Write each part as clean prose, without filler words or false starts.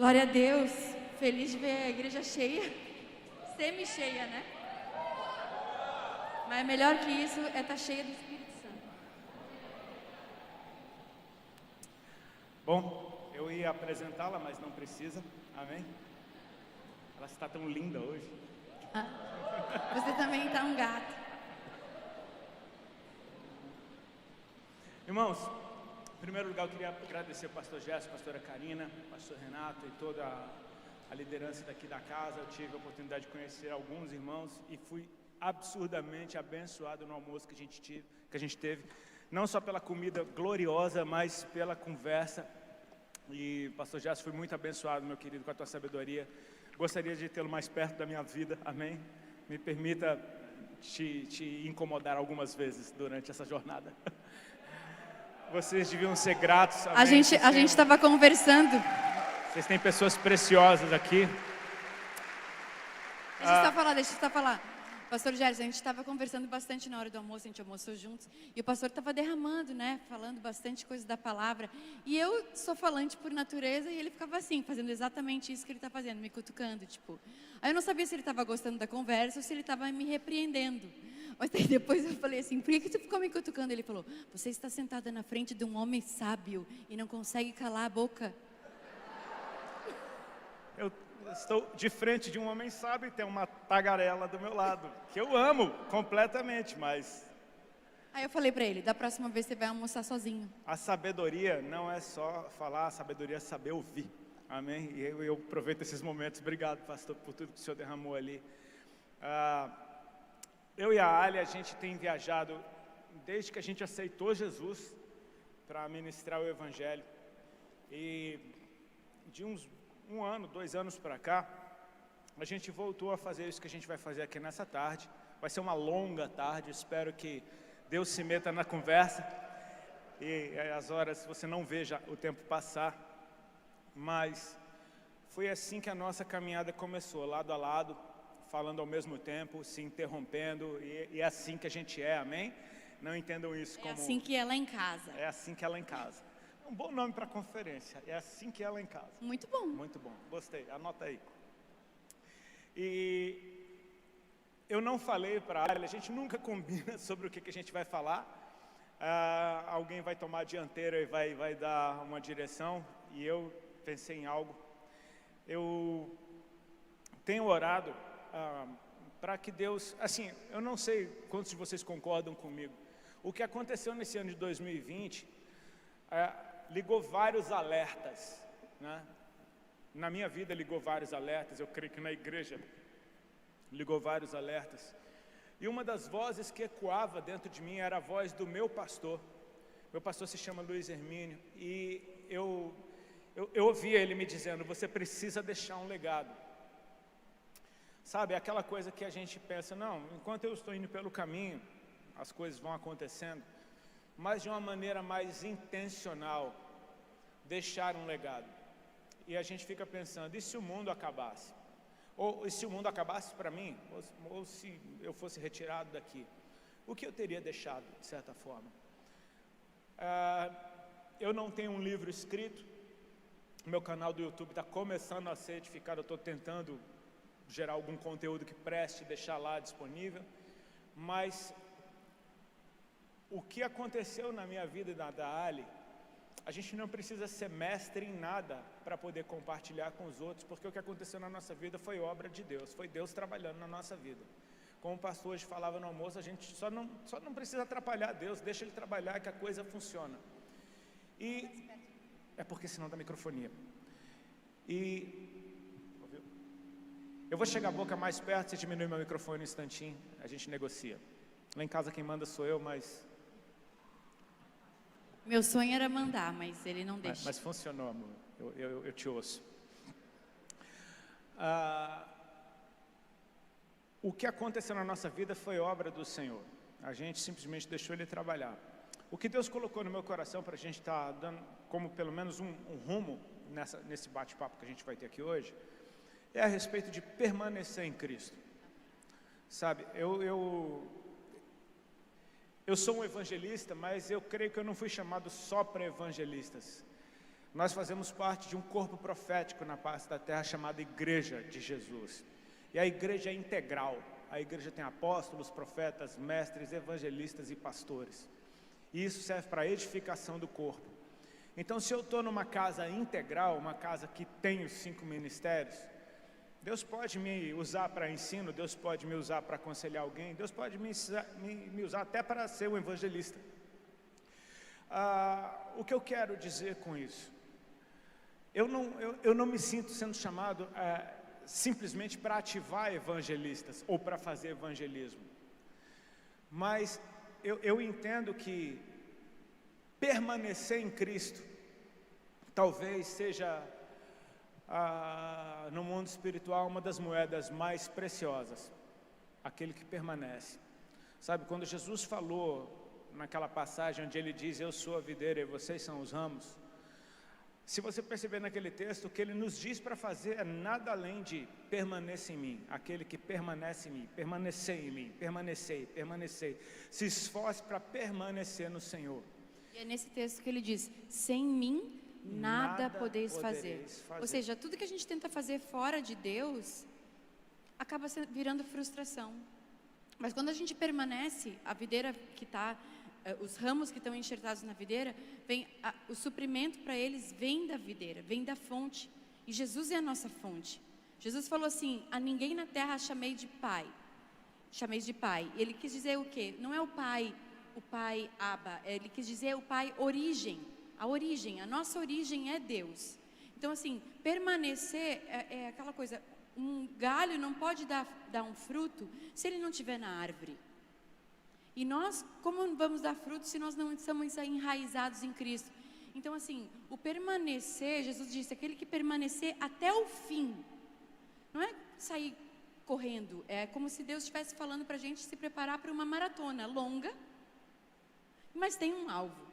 Glória a Deus. Feliz de ver a igreja cheia. Semi-cheia, né? Mas melhor que isso é estar cheia do Espírito Santo. Bom, eu ia apresentá-la, mas não precisa. Amém? Ela está tão linda hoje. Você também está um gato. Irmãos, em primeiro lugar eu queria agradecer ao pastor Gerson, a pastora Karina, pastor Renato e toda a liderança daqui da casa. Eu tive a oportunidade de conhecer alguns irmãos e fui absurdamente abençoado no almoço que a gente teve. Não só pela comida gloriosa, mas pela conversa. E pastor Gerson, fui muito abençoado, meu querido, com a tua sabedoria. Gostaria de tê-lo mais perto da minha vida, amém? Me permita te incomodar algumas vezes durante essa jornada. Vocês deviam ser gratos. Amém? A gente estava conversando. Vocês têm pessoas preciosas aqui. Deixa eu só falar. Pastor Gerson, a gente estava conversando bastante na hora do almoço, a gente almoçou juntos, e o pastor estava derramando, né, falando bastante coisa da palavra, e eu sou falante por natureza, e ele ficava assim, fazendo exatamente isso que ele está fazendo, me cutucando, tipo. Aí eu não sabia se ele estava gostando da conversa ou se ele estava me repreendendo. Mas aí depois eu falei assim, por que tu ficou me cutucando? Ele falou, você está sentada na frente de um homem sábio e não consegue calar a boca. Eu estou de frente de um homem sábio e tem uma tagarela do meu lado, que eu amo completamente, mas... Aí eu falei para ele, da próxima vez você vai almoçar sozinho. A sabedoria não é só falar, a sabedoria é saber ouvir, amém? E eu aproveito esses momentos, obrigado pastor por tudo que o senhor derramou ali. Eu e a Ali, a gente tem viajado, desde que a gente aceitou Jesus, para ministrar o Evangelho, e de uns 1 ano, 2 anos para cá, a gente voltou a fazer isso que a gente vai fazer aqui nessa tarde. Vai ser uma longa tarde, espero que Deus se meta na conversa e as horas você não veja o tempo passar, mas foi assim que a nossa caminhada começou, lado a lado, falando ao mesmo tempo, se interrompendo, e é assim que a gente é, amém? Não entendam isso como... É assim que ela é em casa. É assim que ela é em casa. Um bom nome para a conferência, é assim que ela é em casa. Muito bom. Muito bom, gostei, anota aí. E eu não falei para ela, a gente nunca combina sobre o que a gente vai falar. Alguém vai tomar a dianteira e vai dar uma direção, e eu pensei em algo. Eu tenho orado para que Deus, assim, eu não sei quantos de vocês concordam comigo. O que aconteceu nesse ano de 2020... ligou vários alertas, né? Na minha vida ligou vários alertas, eu creio que na igreja ligou vários alertas. E uma das vozes que ecoava dentro de mim era a voz do meu pastor. Meu pastor se chama Luiz Hermínio, e eu ouvia ele me dizendo, você precisa deixar um legado. Sabe, aquela coisa que a gente pensa, não, enquanto eu estou indo pelo caminho, as coisas vão acontecendo, mas de uma maneira mais intencional, deixar um legado. E a gente fica pensando, e se o mundo acabasse? Ou e se o mundo acabasse para mim? Ou se eu fosse retirado daqui? O que eu teria deixado, de certa forma? Eu não tenho um livro escrito, meu canal do YouTube está começando a ser edificado, eu estou tentando gerar algum conteúdo que preste, deixar lá disponível, mas... O que aconteceu na minha vida e na da Ali, a gente não precisa ser mestre em nada para poder compartilhar com os outros, porque o que aconteceu na nossa vida foi obra de Deus, foi Deus trabalhando na nossa vida. Como o pastor hoje falava no almoço, a gente só não precisa atrapalhar Deus, deixa Ele trabalhar que a coisa funciona. E é porque senão dá microfonia. Eu vou chegar a boca mais perto, você diminui meu microfone um instantinho, a gente negocia. Lá em casa quem manda sou eu, mas... Meu sonho era mandar, mas ele não deixa. Mas funcionou, amor. Eu te ouço. O que aconteceu na nossa vida foi obra do Senhor. A gente simplesmente deixou Ele trabalhar. O que Deus colocou no meu coração para a gente estar dando como pelo menos um rumo nesse bate-papo que a gente vai ter aqui hoje, é a respeito de permanecer em Cristo. Sabe, eu sou um evangelista, mas eu creio que eu não fui chamado só para evangelistas. Nós fazemos parte de um corpo profético na face da terra chamado Igreja de Jesus. E a igreja é integral. A igreja tem apóstolos, profetas, mestres, evangelistas e pastores. E isso serve para a edificação do corpo. Então, se eu estou numa casa integral, uma casa que tem os 5 ministérios, Deus pode me usar para ensino, Deus pode me usar para aconselhar alguém, Deus pode me usar até para ser um evangelista. O que eu quero dizer com isso? Eu não me sinto sendo chamado simplesmente para ativar evangelistas ou para fazer evangelismo. Mas eu entendo que permanecer em Cristo talvez seja, no mundo espiritual, uma das moedas mais preciosas, aquele que permanece. Sabe, quando Jesus falou naquela passagem onde ele diz: eu sou a videira e vocês são os ramos, se você perceber naquele texto, o que ele nos diz para fazer é nada além de permaneça em mim, aquele que permanece em mim, permanecer, se esforce para permanecer no Senhor. E é nesse texto que ele diz: sem mim nada podeis fazer. Ou seja, tudo que a gente tenta fazer fora de Deus acaba virando frustração. Mas quando a gente permanece, a videira que está, os ramos que estão enxertados na videira, o suprimento para eles vem da videira, vem da fonte. E Jesus é a nossa fonte. Jesus falou assim: a ninguém na terra chameis de pai. Ele quis dizer o quê? Não é o pai Abba, ele quis dizer o pai origem. A nossa origem é Deus. Então, assim, permanecer é aquela coisa, um galho não pode dar um fruto se ele não estiver na árvore. E nós, como vamos dar fruto se nós não estamos enraizados em Cristo? Então, assim, o permanecer, Jesus disse, aquele que permanecer até o fim, não é sair correndo, é como se Deus estivesse falando para a gente se preparar para uma maratona longa, mas tem um alvo.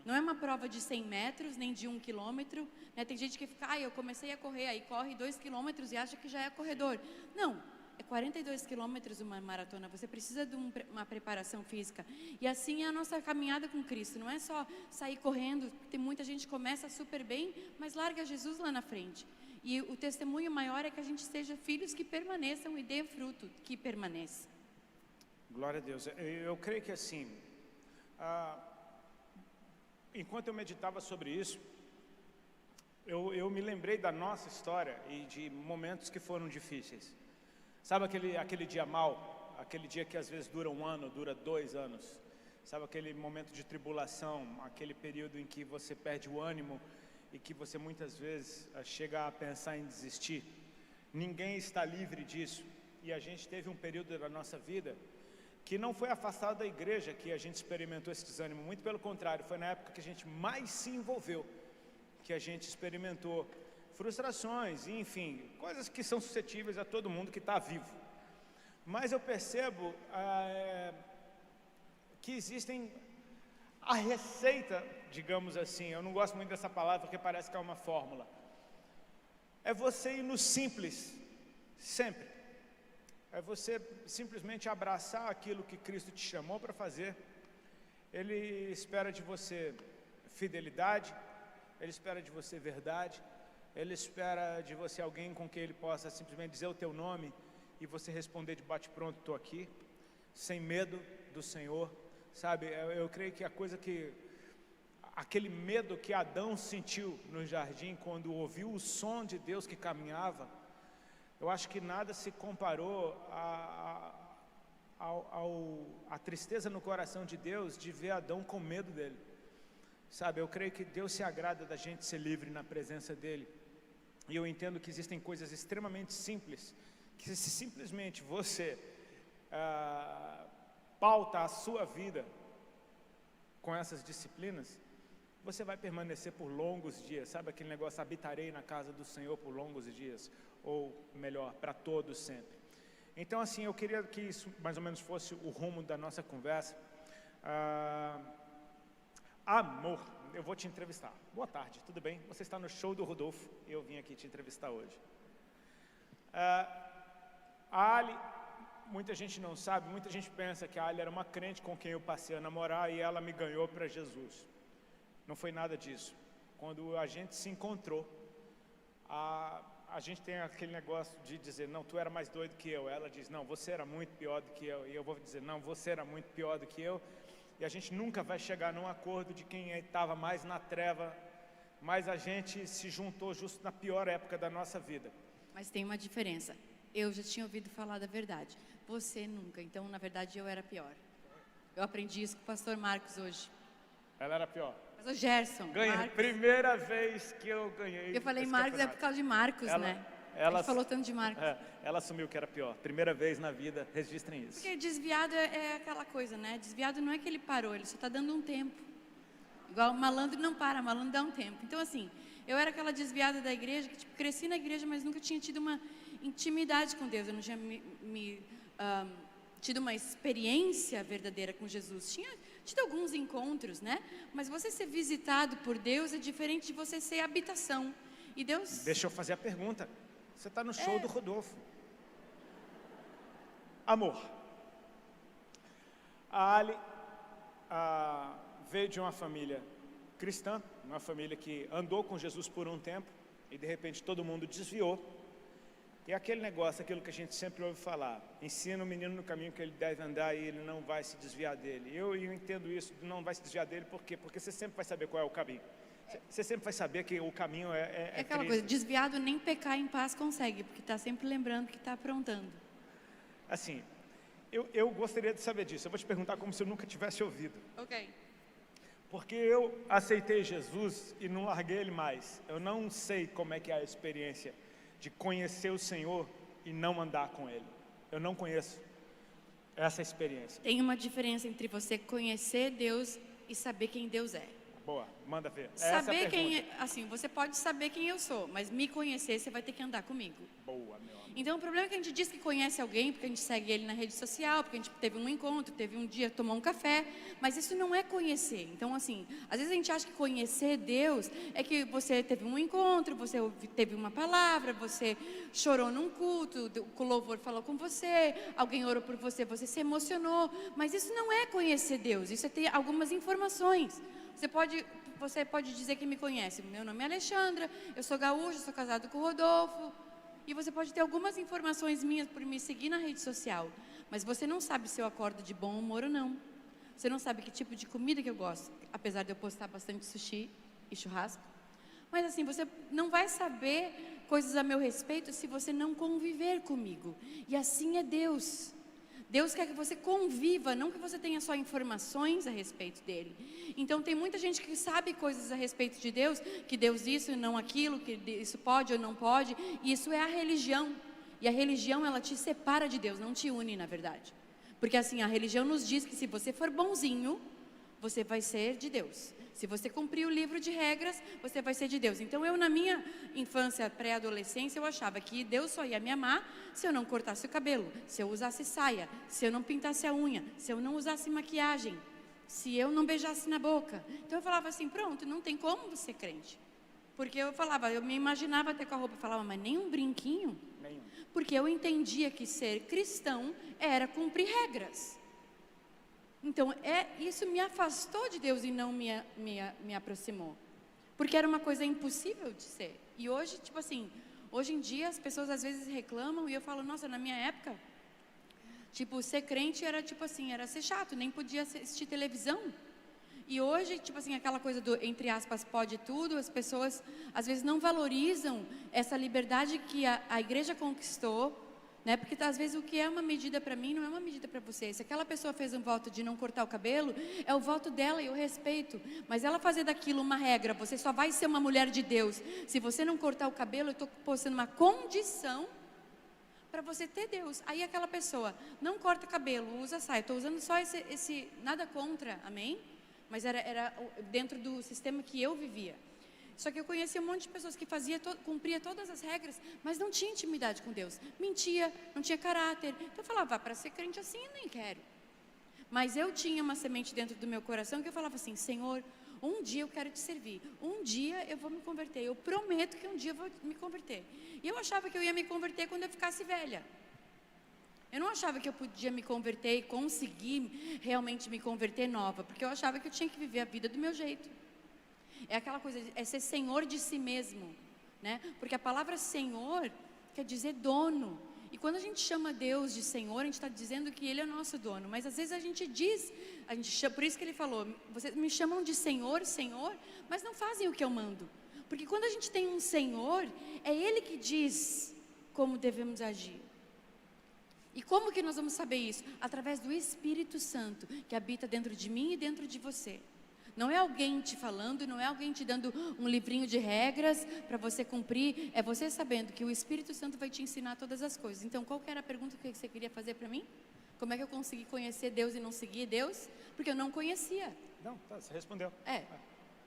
Não é uma prova de 100 metros, nem de 1 quilômetro, né? Tem gente que fica, eu comecei a correr, aí corre 2 quilômetros e acha que já é corredor. Não, é 42 quilômetros uma maratona, você precisa de uma preparação física. E assim é a nossa caminhada com Cristo, não é só sair correndo, tem muita gente que começa super bem, mas larga Jesus lá na frente. E o testemunho maior é que a gente seja filhos que permaneçam e dê fruto que permaneça. Glória a Deus. Eu creio que assim, enquanto eu meditava sobre isso, eu me lembrei da nossa história e de momentos que foram difíceis. Sabe aquele dia mau, aquele dia que às vezes dura 1 ano, dura 2 anos? Sabe aquele momento de tribulação, aquele período em que você perde o ânimo e que você muitas vezes chega a pensar em desistir? Ninguém está livre disso. E a gente teve um período da nossa vida que não foi afastado da igreja que a gente experimentou esse desânimo, muito pelo contrário, foi na época que a gente mais se envolveu, que a gente experimentou frustrações, enfim, coisas que são suscetíveis a todo mundo que está vivo. Mas eu percebo que existem a receita, digamos assim, eu não gosto muito dessa palavra porque parece que é uma fórmula, é você ir no simples, sempre. É você simplesmente abraçar aquilo que Cristo te chamou para fazer. Ele espera de você fidelidade, Ele espera de você verdade, Ele espera de você alguém com quem Ele possa simplesmente dizer o teu nome e você responder de bate-pronto, estou aqui, sem medo do Senhor, sabe? Eu creio que aquele medo que Adão sentiu no jardim quando ouviu o som de Deus que caminhava, eu acho que nada se comparou à tristeza no coração de Deus de ver Adão com medo dele. Sabe, eu creio que Deus se agrada da gente ser livre na presença dele. E eu entendo que existem coisas extremamente simples, que se simplesmente você pauta a sua vida com essas disciplinas, você vai permanecer por longos dias. Sabe aquele negócio, habitarei na casa do Senhor por longos dias? Ou melhor, para todos sempre. Então assim, eu queria que isso mais ou menos fosse o rumo da nossa conversa. Amor, eu vou te entrevistar. Boa tarde, tudo bem? Você está no show do Rodolfo e eu vim aqui te entrevistar hoje. A Ali, muita gente não sabe, muita gente pensa que a Ali era uma crente com quem eu passei a namorar e ela me ganhou para Jesus. Não foi nada disso. quando a gente se encontrou, a gente tem aquele negócio de dizer, não, tu era mais doido que eu. Ela diz, não, você era muito pior do que eu. E eu vou dizer, não, você era muito pior do que eu. E a gente nunca vai chegar num acordo de quem estava mais na treva, mas a gente se juntou justo na pior época da nossa vida. Mas tem uma diferença. Eu já tinha ouvido falar da verdade. Você nunca. Então, na verdade, eu era pior. Eu aprendi isso com o pastor Marcos hoje. Ela era pior. Mas o Gerson. Ganhei. Marcos, Primeira vez que eu ganhei. eu falei esse Marcos campeonato. é por causa de Marcos, né? A gente falou tanto de Marcos. Ela assumiu que era pior. Primeira vez na vida, registrem isso. Porque desviado é aquela coisa, né? Desviado não é que ele parou, ele só está dando um tempo. Igual malandro não para, malandro dá um tempo. Então, assim, eu era aquela desviada da igreja, que tipo, cresci na igreja, mas nunca tinha tido uma intimidade com Deus. Eu não tinha tido uma experiência verdadeira com Jesus. Tinha tido alguns encontros, né? Mas você ser visitado por Deus é diferente de você ser habitação. E Deus... Deixa eu fazer a pergunta. Você está no show do Rodolfo. Amor. A Ali veio de uma família cristã, uma família que andou com Jesus por um tempo e de repente todo mundo desviou. E aquele negócio, aquilo que a gente sempre ouve falar, ensina o menino no caminho que ele deve andar e ele não vai se desviar dele. Eu entendo isso, não vai se desviar dele, por quê? Porque você sempre vai saber qual é o caminho. Você sempre vai saber que o caminho é aquela coisa, desviado nem pecar em paz consegue, porque está sempre lembrando que está aprontando. Assim, eu gostaria de saber disso. Eu vou te perguntar como se eu nunca tivesse ouvido. Ok. Porque eu aceitei Jesus e não larguei ele mais. Eu não sei como é que é a experiência de conhecer o Senhor e não andar com Ele. Eu não conheço essa experiência. Tem uma diferença entre você conhecer Deus e saber quem Deus é. Boa, manda ver. Saber quem, assim, você pode saber quem eu sou, mas me conhecer, você vai ter que andar comigo. Boa, meu amigo. Então, o problema é que a gente diz que conhece alguém, porque a gente segue ele na rede social, porque a gente teve um encontro, teve um dia, tomou um café, mas isso não é conhecer. Então, assim, às vezes a gente acha que conhecer Deus é que você teve um encontro, você teve uma palavra, você chorou num culto, o louvor falou com você, alguém orou por você, você se emocionou, mas isso não é conhecer Deus, isso é ter algumas informações. Você pode dizer que me conhece. Meu nome é Alexandra, eu sou gaúcha, sou casado com o Rodolfo. E você pode ter algumas informações minhas por me seguir na rede social. Mas você não sabe se eu acordo de bom humor ou não. Você não sabe que tipo de comida que eu gosto. Apesar de eu postar bastante sushi e churrasco. Mas assim, você não vai saber coisas a meu respeito se você não conviver comigo. E assim é Deus. Deus quer que você conviva, não que você tenha só informações a respeito dele. Então tem muita gente que sabe coisas a respeito de Deus, que Deus isso e não aquilo, que isso pode ou não pode, e isso é a religião. E a religião, ela te separa de Deus, não te une, na verdade. Porque assim, a religião nos diz que se você for bonzinho, você vai ser de Deus. Se você cumprir o livro de regras, você vai ser de Deus. Então eu, na minha infância, pré-adolescência, eu achava que Deus só ia me amar se eu não cortasse o cabelo, se eu usasse saia, se eu não pintasse a unha, se eu não usasse maquiagem, se eu não beijasse na boca. Então eu falava assim, pronto, não tem como ser crente. Porque eu falava, eu me imaginava até com a roupa, eu falava, mas nem um brinquinho? Nenhum. Porque eu entendia que ser cristão era cumprir regras. Então, isso me afastou de Deus e não me aproximou. Porque era uma coisa impossível de ser. E hoje, tipo assim, hoje em dia as pessoas às vezes reclamam e eu falo, nossa, na minha época, tipo, ser crente era tipo assim, era ser chato, nem podia assistir televisão. E hoje, tipo assim, aquela coisa do, entre aspas, pode tudo, as pessoas às vezes não valorizam essa liberdade que a igreja conquistou, né? Porque às vezes o que é uma medida para mim não é uma medida para você. Se aquela pessoa fez um voto de não cortar o cabelo, é o voto dela e eu respeito. Mas ela fazer daquilo uma regra, você só vai ser uma mulher de Deus se você não cortar o cabelo, eu estou postando uma condição para você ter Deus. Aí aquela pessoa não corta cabelo, usa saia. Estou usando só esse nada contra, amém? Mas era dentro do sistema que eu vivia. Só que eu conhecia um monte de pessoas que cumpria todas as regras, mas não tinha intimidade com Deus. Mentia, não tinha caráter. Então eu falava, para ser crente assim eu nem quero. Mas eu tinha uma semente dentro do meu coração que eu falava assim, Senhor, um dia eu quero te servir. Um dia eu vou me converter. Eu prometo que um dia eu vou me converter. E eu achava que eu ia me converter quando eu ficasse velha. Eu não achava que eu podia me converter e conseguir realmente me converter nova. Porque eu achava que eu tinha que viver a vida do meu jeito. É aquela coisa, é ser senhor de si mesmo, né? Porque a palavra Senhor quer dizer dono. E quando a gente chama Deus de Senhor, a gente está dizendo que Ele é nosso dono. Mas às vezes a gente diz, por isso que Ele falou, vocês me chamam de Senhor, Senhor, mas não fazem o que eu mando. Porque quando a gente tem um Senhor, é Ele que diz como devemos agir. E como que nós vamos saber isso? Através do Espírito Santo, que habita dentro de mim e dentro de você. Não é alguém te falando, não é alguém te dando um livrinho de regras para você cumprir. É você sabendo que o Espírito Santo vai te ensinar todas as coisas. Então, qual que era a pergunta que você queria fazer para mim? Como é que eu consegui conhecer Deus e não seguir Deus? Porque eu não conhecia. Não, tá, você respondeu.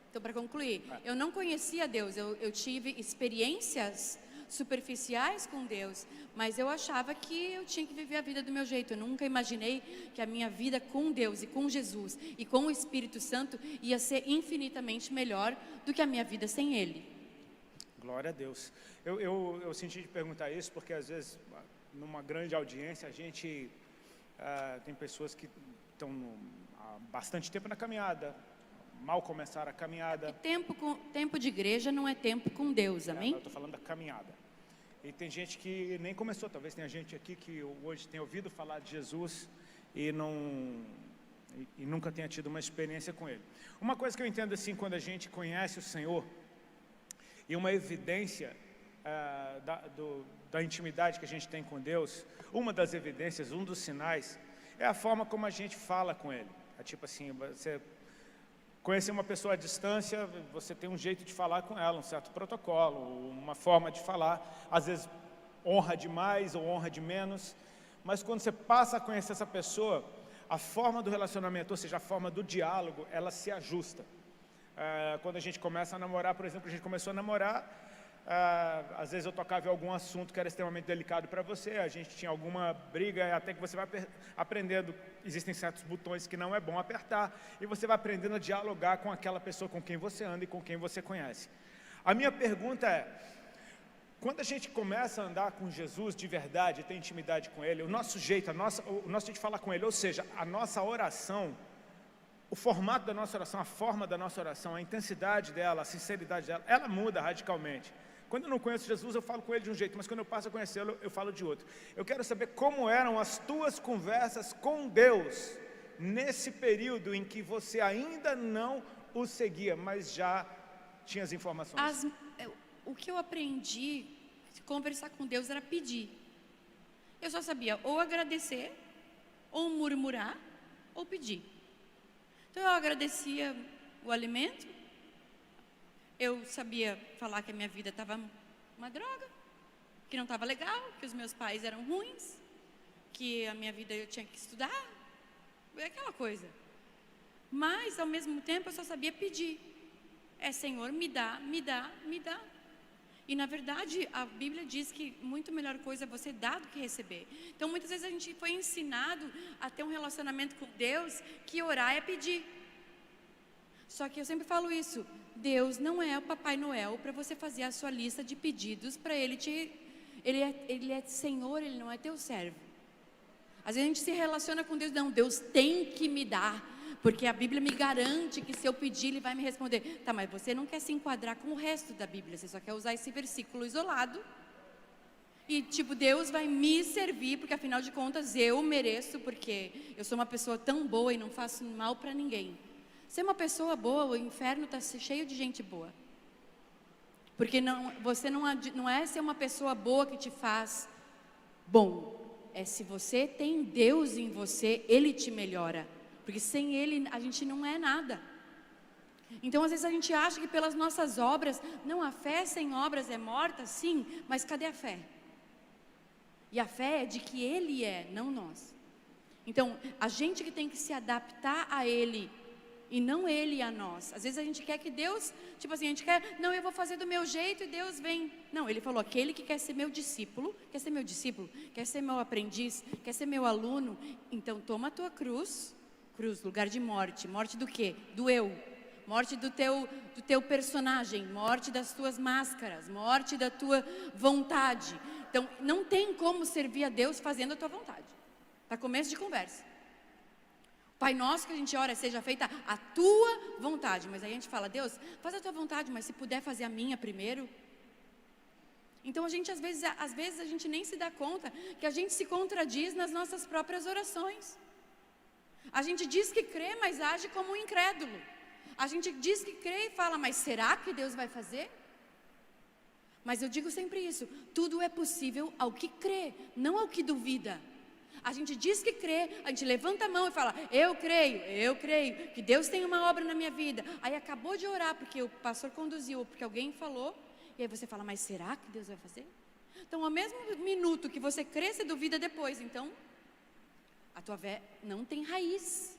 Então, para concluir, eu não conhecia Deus. Eu tive experiências superficiais com Deus, mas eu achava que eu tinha que viver a vida do meu jeito. Eu nunca imaginei que a minha vida com Deus e com Jesus e com o Espírito Santo ia ser infinitamente melhor do que a minha vida sem Ele. Glória a Deus. Eu senti de perguntar isso porque às vezes, numa grande audiência, a gente tem pessoas que estão há bastante tempo na caminhada, mal começaram a caminhada. Tempo de igreja não é tempo com Deus, amém? Eu estou falando da caminhada. E tem gente que nem começou, talvez tenha gente aqui que hoje tem ouvido falar de Jesus e nunca tenha tido uma experiência com Ele. Uma coisa que eu entendo assim, quando a gente conhece o Senhor, e uma evidência da intimidade que a gente tem com Deus, uma das evidências, um dos sinais, é a forma como a gente fala com Ele. É tipo assim, você conhecer uma pessoa à distância, você tem um jeito de falar com ela, um certo protocolo, uma forma de falar, às vezes honra de mais ou honra de menos, mas quando você passa a conhecer essa pessoa, a forma do relacionamento, ou seja, a forma do diálogo, ela se ajusta. Quando a gente começa a namorar, por exemplo, a gente começou a namorar, às vezes eu tocava em algum assunto que era extremamente delicado para você, a gente tinha alguma briga, até que você vai aprendendo, existem certos botões que não é bom apertar, e você vai aprendendo a dialogar com aquela pessoa com quem você anda e com quem você conhece. A minha pergunta é, quando a gente começa a andar com Jesus de verdade, ter intimidade com Ele, o nosso jeito de falar com Ele, ou seja, a nossa oração, o formato da nossa oração, a forma da nossa oração, a intensidade dela, a sinceridade dela, ela muda radicalmente. Quando eu não conheço Jesus, eu falo com Ele de um jeito, mas quando eu passo a conhecê-lo, eu falo de outro. Eu quero saber como eram as tuas conversas com Deus, nesse período em que você ainda não o seguia, mas já tinha as informações. O que eu aprendi, conversar com Deus, era pedir. Eu só sabia ou agradecer, ou murmurar, ou pedir. Então eu agradecia o alimento, eu sabia falar que a minha vida estava uma droga, que não estava legal, que os meus pais eram ruins, que a minha vida eu tinha que estudar, aquela coisa. Mas ao mesmo tempo eu só sabia pedir. Senhor, me dá, me dá, me dá. E na verdade a Bíblia diz que muito melhor coisa é você dar do que receber. Então muitas vezes a gente foi ensinado a ter um relacionamento com Deus, que orar é pedir. Só que eu sempre falo isso, Deus não é o Papai Noel para você fazer a sua lista de pedidos para Ele Ele é Senhor, Ele não é teu servo. Às vezes a gente se relaciona com Deus, não, Deus tem que me dar, porque a Bíblia me garante que se eu pedir, Ele vai me responder. Tá, mas você não quer se enquadrar com o resto da Bíblia, você só quer usar esse versículo isolado. E tipo, Deus vai me servir, porque afinal de contas eu mereço, porque eu sou uma pessoa tão boa e não faço mal para ninguém. Ser uma pessoa boa, o inferno está cheio de gente boa. Porque você não é ser uma pessoa boa que te faz bom. É se você tem Deus em você, Ele te melhora. Porque sem Ele a gente não é nada. Então às vezes a gente acha que pelas nossas obras, não, a fé sem obras é morta, sim, mas cadê a fé? E a fé é de que Ele é, não nós. Então a gente que tem que se adaptar a Ele, e não Ele a nós. Às vezes a gente quer que Deus, tipo assim, a gente quer, não, eu vou fazer do meu jeito e Deus vem. Não, Ele falou, aquele que quer ser meu discípulo, quer ser meu aprendiz, quer ser meu aluno, então toma a tua cruz, lugar de morte. Morte do quê? Do eu. Morte do teu personagem, morte das tuas máscaras, morte da tua vontade. Então, não tem como servir a Deus fazendo a tua vontade. Para começo de conversa. O Pai nosso que a gente ora, seja feita a tua vontade. Mas aí a gente fala, Deus, faz a tua vontade, mas se puder fazer a minha primeiro. Então a gente às vezes a gente nem se dá conta que a gente se contradiz nas nossas próprias orações. A gente diz que crê, mas age como um incrédulo. A gente diz que crê e fala, mas será que Deus vai fazer? Mas eu digo sempre isso, tudo é possível ao que crê, não ao que duvida. A gente diz que crê, a gente levanta a mão e fala, eu creio, que Deus tem uma obra na minha vida. Aí acabou de orar porque o pastor conduziu, ou porque alguém falou, e aí você fala, mas será que Deus vai fazer? Então, ao mesmo minuto que você crê, você duvida depois. Então, a tua fé não tem raiz.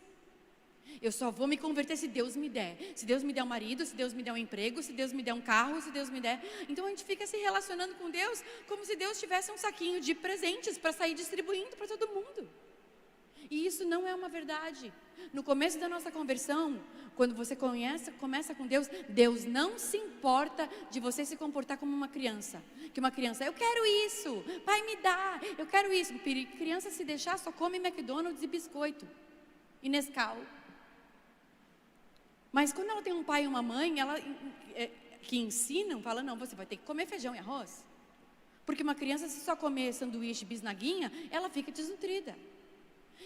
Eu só vou me converter se Deus me der. Se Deus me der um marido, se Deus me der um emprego, se Deus me der um carro, se Deus me der... Então a gente fica se relacionando com Deus como se Deus tivesse um saquinho de presentes para sair distribuindo para todo mundo. E isso não é uma verdade. No começo da nossa conversão, quando você começa com Deus, Deus não se importa de você se comportar como uma criança. Que uma criança, eu quero isso, pai me dá, eu quero isso. Criança, se deixar, só come McDonald's e biscoito e Nescau. Mas quando ela tem um pai e uma mãe, que ensinam, fala, não, você vai ter que comer feijão e arroz. Porque uma criança, se só comer sanduíche, bisnaguinha, ela fica desnutrida.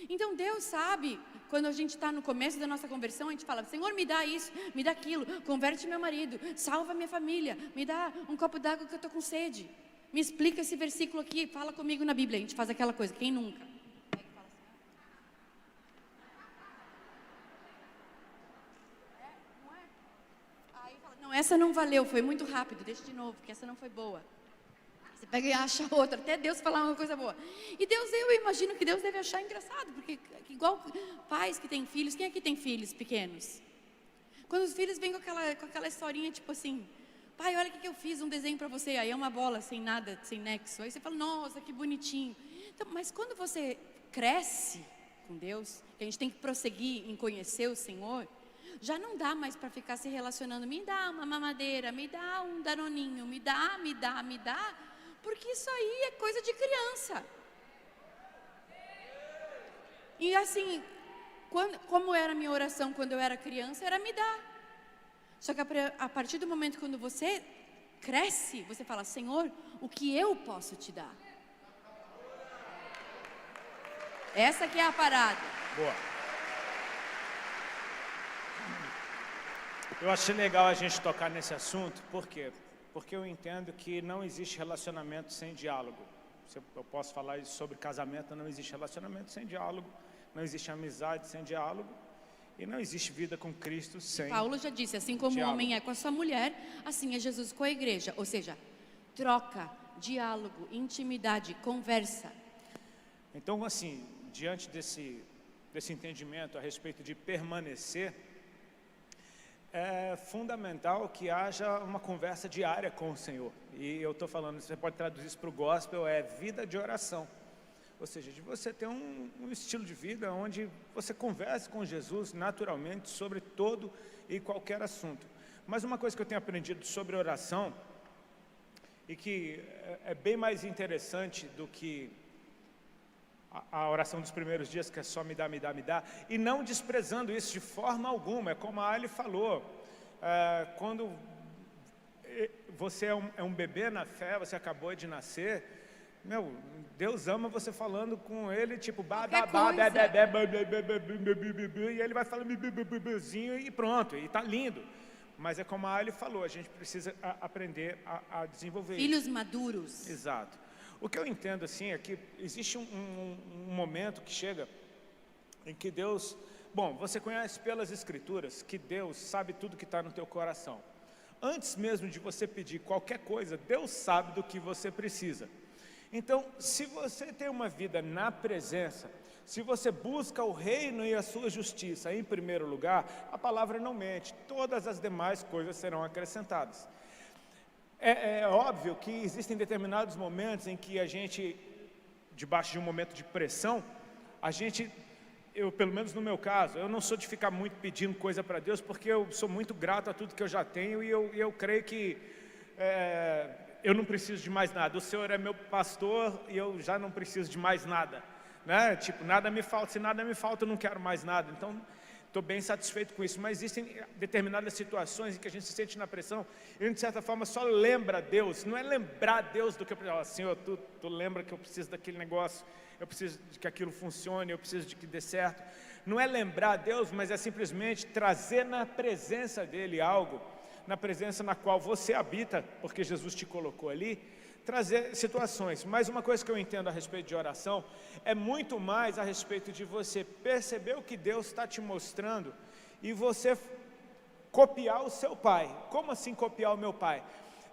Então Deus sabe, quando a gente está no começo da nossa conversão, a gente fala, Senhor, me dá isso, me dá aquilo, converte meu marido, salva minha família, me dá um copo d'água que eu estou com sede. Me explica esse versículo aqui, fala comigo na Bíblia. A gente faz aquela coisa, quem nunca? Não, essa não valeu, foi muito rápido, deixa de novo, porque essa não foi boa. Você pega e acha outra, até Deus falar uma coisa boa. E Deus, eu imagino que Deus deve achar engraçado, porque igual pais que têm filhos, quem aqui tem filhos pequenos? Quando os filhos vêm com aquela historinha, tipo assim, pai, olha o que eu fiz, um desenho para você, aí é uma bola sem nada, sem nexo. Aí você fala, nossa, que bonitinho. Então, mas quando você cresce com Deus, que a gente tem que prosseguir em conhecer o Senhor, já não dá mais para ficar se relacionando, me dá uma mamadeira, me dá um danoninho, me dá, porque isso aí é coisa de criança. E assim, como era a minha oração quando eu era criança, era me dar. Só que a partir do momento quando você cresce, você fala, Senhor, o que eu posso te dar? Essa que é a parada. Boa. Eu achei legal a gente tocar nesse assunto, por quê? Porque eu entendo que não existe relacionamento sem diálogo. Eu posso falar isso sobre casamento, não existe relacionamento sem diálogo, não existe amizade sem diálogo, e não existe vida com Cristo sem Paulo já disse, assim como diálogo. o homem é com a sua mulher, assim é Jesus com a igreja. Ou seja, troca, diálogo, intimidade, conversa. Então, assim, diante desse entendimento a respeito de permanecer, é fundamental que haja uma conversa diária com o Senhor. E eu estou falando, você pode traduzir isso para o gospel, é vida de oração. Ou seja, de você ter um estilo de vida onde você converse com Jesus naturalmente sobre todo e qualquer assunto. Mas uma coisa que eu tenho aprendido sobre oração, e que é bem mais interessante do que a oração dos primeiros dias, que é só me dá, e não desprezando isso de forma alguma, é como a Ali falou, quando você é um bebê na fé, você acabou de nascer, Deus ama você falando com ele, tipo, e ele vai falando e pronto, e tá lindo. Mas é como a Ali falou, a gente precisa aprender a desenvolver filhos maduros. Exato. O que eu entendo assim é que existe um momento que chega em que Deus... Bom, você conhece pelas Escrituras que Deus sabe tudo que está no teu coração. Antes mesmo de você pedir qualquer coisa, Deus sabe do que você precisa. Então, se você tem uma vida na presença, se você busca o reino e a sua justiça em primeiro lugar, a palavra não mente, todas as demais coisas serão acrescentadas. É óbvio que existem determinados momentos em que a gente, debaixo de um momento de pressão, eu, pelo menos no meu caso, eu não sou de ficar muito pedindo coisa para Deus, porque eu sou muito grato a tudo que eu já tenho e eu creio que eu não preciso de mais nada. O Senhor é meu pastor e eu já não preciso de mais nada. né? Tipo, nada me falta, se nada me falta eu não quero mais nada, então estou bem satisfeito com isso. Mas existem determinadas situações em que a gente se sente na pressão e a gente, de certa forma, só lembra Deus. Não é lembrar Deus do que eu preciso. Senhor, tu lembra que eu preciso daquele negócio, eu preciso de que aquilo funcione, eu preciso de que dê certo. Não é lembrar Deus, mas é simplesmente trazer na presença dEle algo, na presença na qual você habita, porque Jesus te colocou ali, trazer situações. Mas uma coisa que eu entendo a respeito de oração é muito mais a respeito de você perceber o que Deus está te mostrando e você copiar o seu Pai. Como assim copiar o meu Pai?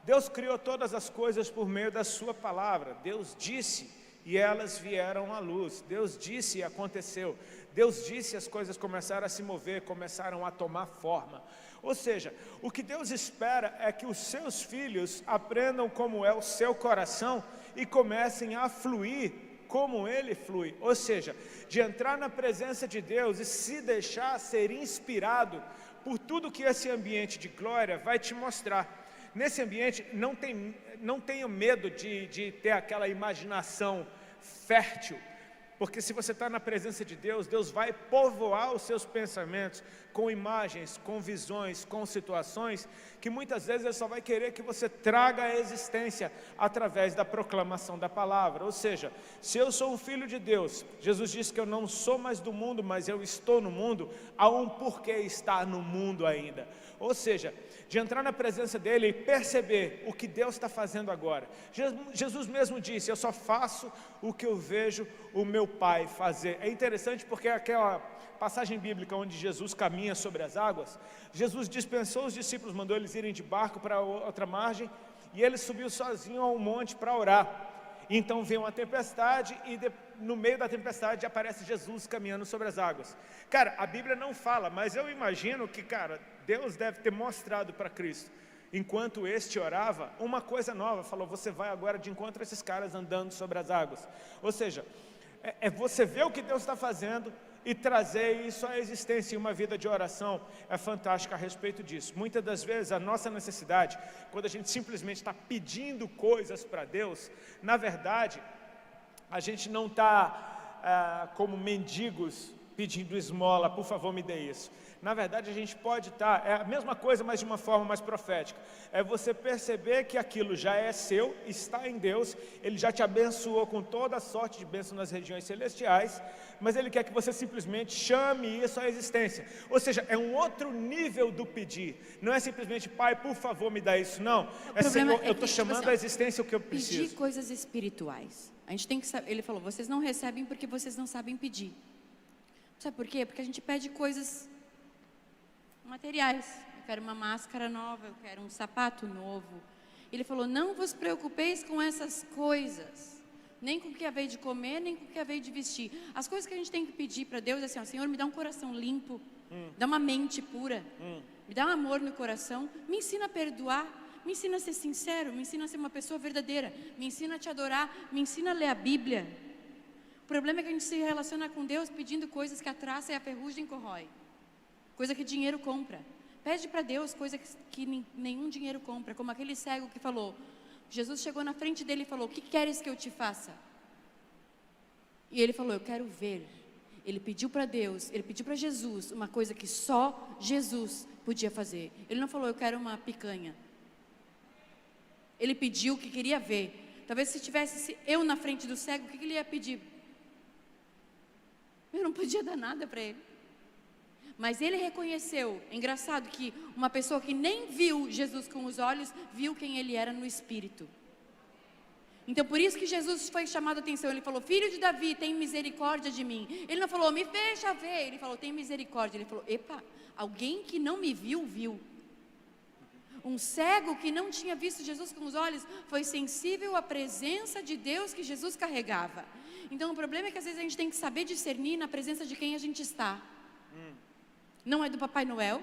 Deus criou todas as coisas por meio da sua palavra. Deus disse e elas vieram à luz. Deus disse e aconteceu. Deus disse e as coisas começaram a se mover, começaram a tomar forma. Ou seja, o que Deus espera é que os seus filhos aprendam como é o seu coração e comecem a fluir como Ele flui. Ou seja, de entrar na presença de Deus e se deixar ser inspirado por tudo que esse ambiente de glória vai te mostrar. Nesse ambiente, não tenha medo de ter aquela imaginação fértil, porque se você está na presença de Deus, Deus vai povoar os seus pensamentos com imagens, com visões, com situações, que muitas vezes Ele só vai querer que você traga a existência através da proclamação da palavra. Ou seja, se eu sou um filho de Deus, Jesus disse que eu não sou mais do mundo, mas eu estou no mundo, há um porquê estar no mundo ainda. Ou seja, de entrar na presença dEle e perceber o que Deus está fazendo agora. Jesus mesmo disse, eu só faço o que eu vejo o meu Pai fazer. É interessante porque aquela passagem bíblica onde Jesus caminha sobre as águas, Jesus dispensou os discípulos, mandou eles irem de barco para outra margem, e ele subiu sozinho ao monte para orar. Então veio uma tempestade e no meio da tempestade aparece Jesus caminhando sobre as águas. Cara, a Bíblia não fala, mas eu imagino que, cara, Deus deve ter mostrado para Cristo, enquanto este orava, uma coisa nova. Falou, você vai agora de encontro a esses caras andando sobre as águas. Ou seja, é você ver o que Deus está fazendo e trazer isso à existência. E uma vida de oração é fantástica a respeito disso. Muitas das vezes a nossa necessidade, quando a gente simplesmente está pedindo coisas para Deus, na verdade, a gente não está como mendigos pedindo esmola, por favor me dê isso. Na verdade a gente pode estar, é a mesma coisa, mas de uma forma mais profética. É você perceber que aquilo já é seu, está em Deus, Ele já te abençoou com toda a sorte de bênção nas regiões celestiais, mas Ele quer que você simplesmente chame isso à existência. Ou seja, é um outro nível do pedir. Não é simplesmente, Pai, por favor me dá isso, não. É Senhor, eu estou chamando à existência o que eu preciso. Pedir coisas espirituais. A gente tem que saber, Ele falou, vocês não recebem porque vocês não sabem pedir. Sabe por quê? Porque a gente pede coisas materiais. Eu quero uma máscara nova, eu quero um sapato novo. Ele falou, não vos preocupeis com essas coisas, nem com o que haveis de comer, nem com o que haveis de vestir. As coisas que a gente tem que pedir para Deus é assim, ó, Senhor, me dá um coração limpo, dá uma mente pura, me dá um amor no coração, me ensina a perdoar, me ensina a ser sincero, me ensina a ser uma pessoa verdadeira, me ensina a te adorar, me ensina a ler a Bíblia. O problema é que a gente se relaciona com Deus pedindo coisas que a traça e a ferrugem corrói. Coisa que dinheiro compra. Pede para Deus coisa que nenhum dinheiro compra. Como aquele cego que falou, Jesus chegou na frente dele e falou, o que queres que eu te faça? E ele falou, eu quero ver. Ele pediu para Deus, ele pediu para Jesus uma coisa que só Jesus podia fazer. Ele não falou, eu quero uma picanha. Ele pediu o que queria ver. Talvez se tivesse eu na frente do cego, o que ele ia pedir? Eu não podia dar nada para ele. Mas ele reconheceu, é engraçado que uma pessoa que nem viu Jesus com os olhos, viu quem ele era no espírito. Então por isso que Jesus foi chamado a atenção, ele falou, filho de Davi, tem misericórdia de mim. Ele não falou, me deixa ver, ele falou, tem misericórdia. Ele falou, epa, alguém que não me viu, viu. Um cego que não tinha visto Jesus com os olhos, foi sensível à presença de Deus que Jesus carregava. Então o problema é que às vezes a gente tem que saber discernir na presença de quem a gente está. Não é do Papai Noel,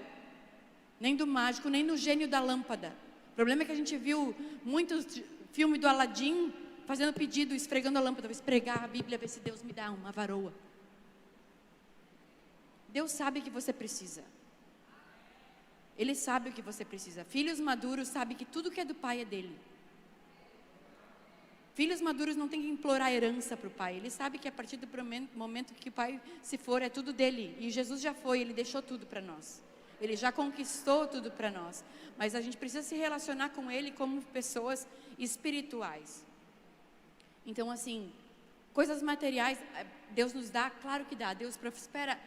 nem do mágico, nem do gênio da lâmpada. O problema é que a gente viu muitos filmes do Aladim fazendo pedido, esfregando a lâmpada. Vou esfregar a Bíblia, ver se Deus me dá uma varoa. Deus sabe o que você precisa. Ele sabe o que você precisa. Filhos maduros sabem que tudo que é do Pai é dele. Filhos maduros não têm que implorar herança para o pai. Ele sabe que a partir do momento que o pai se for, é tudo dele. E Jesus já foi, ele deixou tudo para nós. Ele já conquistou tudo para nós. Mas a gente precisa se relacionar com ele como pessoas espirituais. Então, assim, coisas materiais, Deus nos dá? Claro que dá. Deus prospera?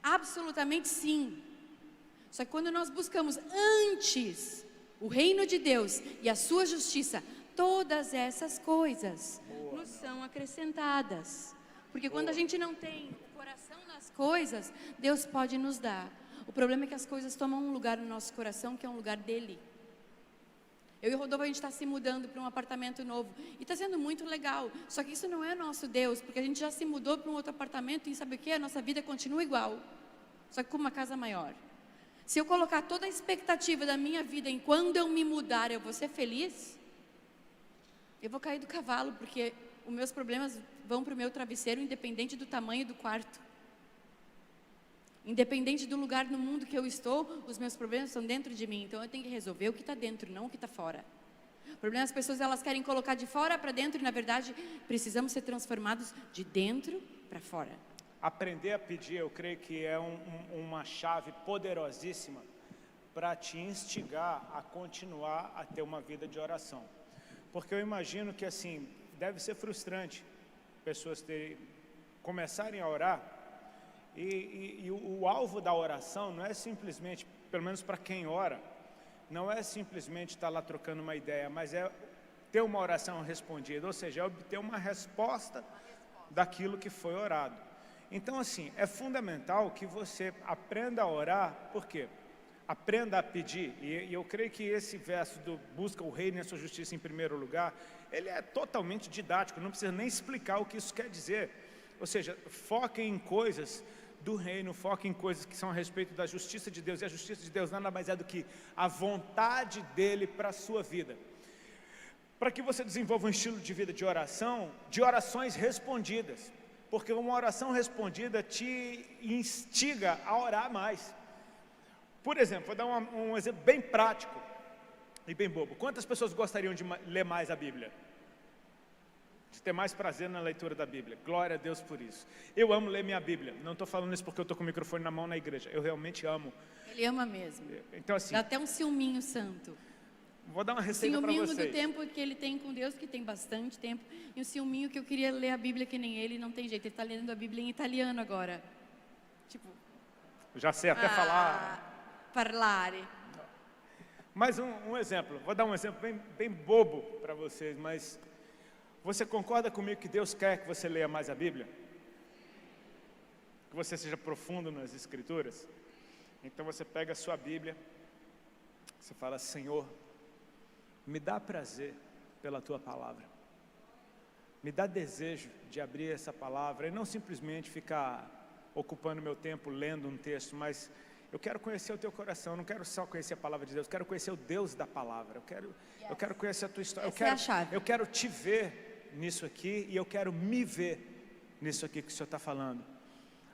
Absolutamente sim. Só que quando nós buscamos antes o reino de Deus e a sua justiça, todas essas coisas nos são acrescentadas. Porque quando a gente não tem o coração nas coisas, Deus pode nos dar. O problema é que as coisas tomam um lugar no nosso coração, que é um lugar dele. Eu e o Rodolfo, a gente está se mudando para um apartamento novo. E está sendo muito legal. Só que isso não é nosso Deus, porque a gente já se mudou para um outro apartamento e sabe o que? A nossa vida continua igual. Só que com uma casa maior. Se eu colocar toda a expectativa da minha vida em quando eu me mudar, eu vou ser feliz, eu vou cair do cavalo, porque os meus problemas vão para o meu travesseiro, independente do tamanho do quarto. Independente do lugar no mundo que eu estou, os meus problemas estão dentro de mim. Então eu tenho que resolver o que está dentro, não o que está fora. O problema é que as pessoas, elas querem colocar de fora para dentro, e na verdade precisamos ser transformados de dentro para fora. Aprender a pedir, eu creio que é uma chave poderosíssima para te instigar a continuar a ter uma vida de oração. Porque eu imagino que, assim, deve ser frustrante pessoas começarem a orar e o alvo da oração não é simplesmente, pelo menos para quem ora, não é simplesmente estar lá trocando uma ideia, mas é ter uma oração respondida, ou seja, é obter uma resposta daquilo que foi orado. Então, assim, é fundamental que você aprenda a orar, por quê? Aprenda a pedir, e eu creio que esse verso do busca o reino e a sua justiça em primeiro lugar, ele é totalmente didático, não precisa nem explicar o que isso quer dizer. Ou seja, foque em coisas do reino, foque em coisas que são a respeito da justiça de Deus, e a justiça de Deus nada mais é do que a vontade dele para a sua vida. Para que você desenvolva um estilo de vida de oração, de orações respondidas, porque uma oração respondida te instiga a orar mais. Por exemplo, vou dar um exemplo bem prático e bem bobo. Quantas pessoas gostariam de ler mais a Bíblia? De ter mais prazer na leitura da Bíblia? Glória a Deus por isso. Eu amo ler minha Bíblia. Não estou falando isso porque eu estou com o microfone na mão na igreja. Eu realmente amo. Ele ama mesmo. Então, assim, dá até um ciúminho santo. Vou dar uma receita para vocês. Ciúminho do tempo que ele tem com Deus, que tem bastante tempo. E um ciúminho que eu queria ler a Bíblia que nem ele, não tem jeito. Ele está lendo a Bíblia em italiano agora. Tipo... Já sei até falar... Parlare. Mais um exemplo. Vou dar um exemplo bem bobo para vocês, mas... Você concorda comigo que Deus quer que você leia mais a Bíblia? Que você seja profundo nas Escrituras? Então você pega a sua Bíblia, você fala, Senhor, me dá prazer pela Tua Palavra. Me dá desejo de abrir essa palavra e não simplesmente ficar ocupando meu tempo lendo um texto, mas eu quero conhecer o Teu coração, eu não quero só conhecer a Palavra de Deus, eu quero conhecer o Deus da Palavra, eu quero conhecer a Tua história, eu quero Te ver nisso aqui e eu quero me ver nisso aqui que o Senhor está falando.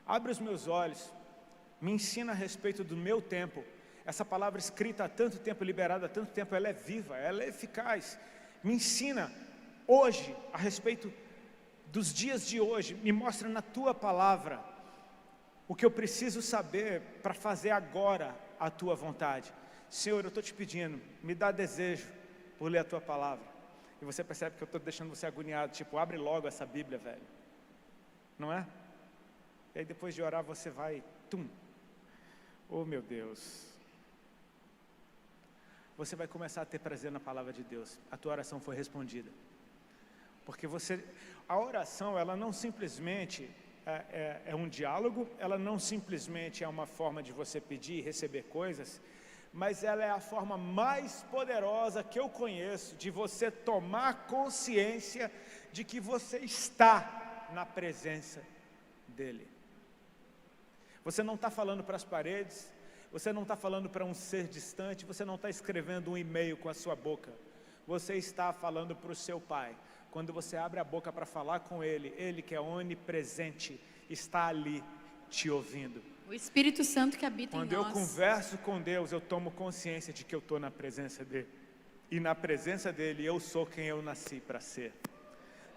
Abre os meus olhos, me ensina a respeito do meu tempo. Essa palavra escrita há tanto tempo, liberada há tanto tempo, ela é viva, ela é eficaz. Me ensina hoje a respeito dos dias de hoje, me mostra na Tua palavra o que eu preciso saber para fazer agora a Tua vontade. Senhor, eu estou te pedindo, me dá desejo por ler a Tua palavra. E você percebe que eu estou deixando você agoniado, tipo, abre logo essa Bíblia, velho. Não é? E aí depois de orar você vai, oh meu Deus. Você vai começar a ter prazer na palavra de Deus. A tua oração foi respondida. Porque a oração, ela não simplesmente é um diálogo, ela não simplesmente é uma forma de você pedir e receber coisas, mas ela é a forma mais poderosa que eu conheço de você tomar consciência de que você está na presença dEle. Você não está falando para as paredes, você não está falando para um ser distante, você não está escrevendo um e-mail com a sua boca, você está falando para o seu Pai. Quando você abre a boca para falar com Ele, Ele que é onipresente, está ali te ouvindo. O Espírito Santo que habita em nós. Quando eu converso com Deus, eu tomo consciência de que eu estou na presença dEle. E na presença dele, eu sou quem eu nasci para ser.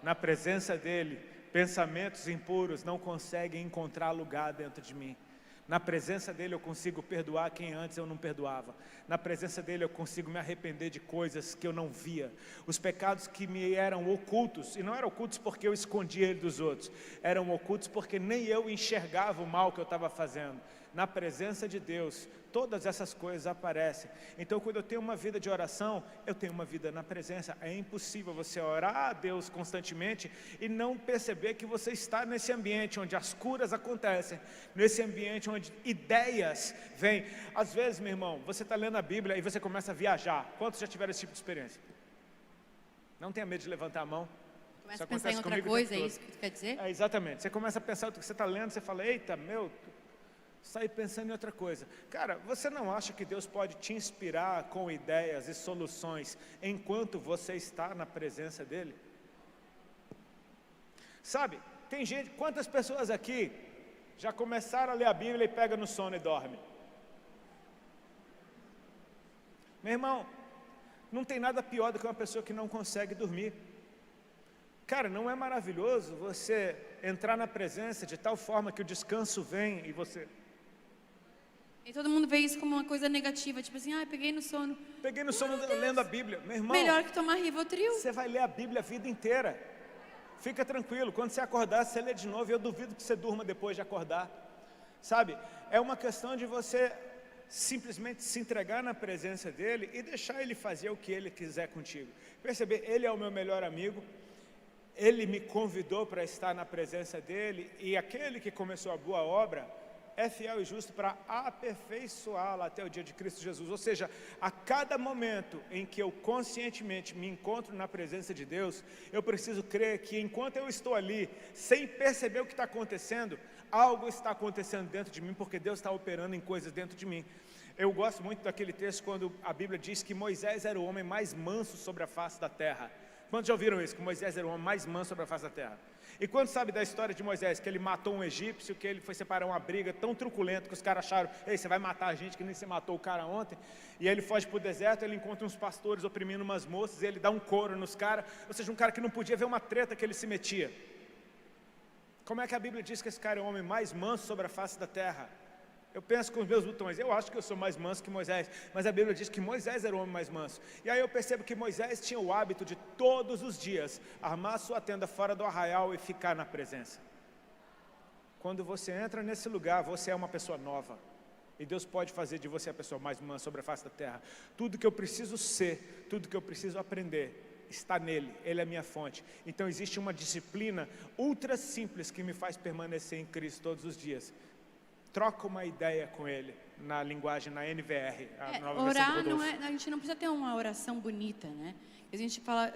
Na presença dele, pensamentos impuros não conseguem encontrar lugar dentro de mim. Na presença dele eu consigo perdoar quem antes eu não perdoava. Na presença dele eu consigo me arrepender de coisas que eu não via. Os pecados que me eram ocultos, e não eram ocultos porque eu escondia ele dos outros, eram ocultos porque nem eu enxergava o mal que eu estava fazendo. Na presença de Deus, todas essas coisas aparecem. Então, quando eu tenho uma vida de oração, eu tenho uma vida na presença. É impossível você orar a Deus constantemente e não perceber que você está nesse ambiente onde as curas acontecem, nesse ambiente onde ideias vêm. Às vezes, meu irmão, você está lendo a Bíblia e você começa a viajar. Quantos já tiveram esse tipo de experiência? Não tenha medo de levantar a mão. Começa a pensar em outra coisa, é isso que tu quer dizer? É, exatamente. Você começa a pensar o que você está lendo, você fala, eita, sair pensando em outra coisa. Cara, você não acha que Deus pode te inspirar com ideias e soluções enquanto você está na presença dEle? Sabe, tem gente, quantas pessoas aqui já começaram a ler a Bíblia e pegam no sono e dormem? Meu irmão, não tem nada pior do que uma pessoa que não consegue dormir. Cara, não é maravilhoso você entrar na presença de tal forma que o descanso vem e você... E todo mundo vê isso como uma coisa negativa, tipo assim, peguei no sono. Peguei no sono lendo a Bíblia. Meu irmão, melhor que tomar Rivotril. Você vai ler a Bíblia a vida inteira. Fica tranquilo, quando você acordar, você lê de novo. Eu duvido que você durma depois de acordar. Sabe, é uma questão de você simplesmente se entregar na presença dEle e deixar Ele fazer o que Ele quiser contigo. Perceber, Ele é o meu melhor amigo. Ele me convidou para estar na presença dEle. E aquele que começou a boa obra é fiel e justo para aperfeiçoá-la até o dia de Cristo Jesus. Ou seja, a cada momento em que eu conscientemente me encontro na presença de Deus, eu preciso crer que enquanto eu estou ali, sem perceber o que está acontecendo, algo está acontecendo dentro de mim, porque Deus está operando em coisas dentro de mim. Eu gosto muito daquele texto quando a Bíblia diz que Moisés era o homem mais manso sobre a face da terra. Quantos já ouviram isso? Que Moisés era o homem mais manso sobre a face da terra. E quando sabe da história de Moisés, que ele matou um egípcio, que ele foi separar uma briga tão truculenta que os caras acharam, ei, você vai matar a gente que nem você matou o cara ontem, e aí ele foge para o deserto, ele encontra uns pastores oprimindo umas moças, e ele dá um couro nos caras, ou seja, um cara que não podia ver uma treta que ele se metia. Como é que a Bíblia diz que esse cara é o homem mais manso sobre a face da terra? Eu penso com os meus botões, eu acho que eu sou mais manso que Moisés, mas a Bíblia diz que Moisés era o homem mais manso. E aí eu percebo que Moisés tinha o hábito de todos os dias armar sua tenda fora do arraial e ficar na presença. Quando você entra nesse lugar, você é uma pessoa nova. E Deus pode fazer de você a pessoa mais mansa sobre a face da terra. Tudo que eu preciso ser, tudo que eu preciso aprender, está nele, ele é a minha fonte. Então existe uma disciplina ultra simples que me faz permanecer em Cristo todos os dias. Troca uma ideia com ele, na linguagem, na NVR, a nova orar versão do não Rodolfo. a gente não precisa ter uma oração bonita, né? A gente fala,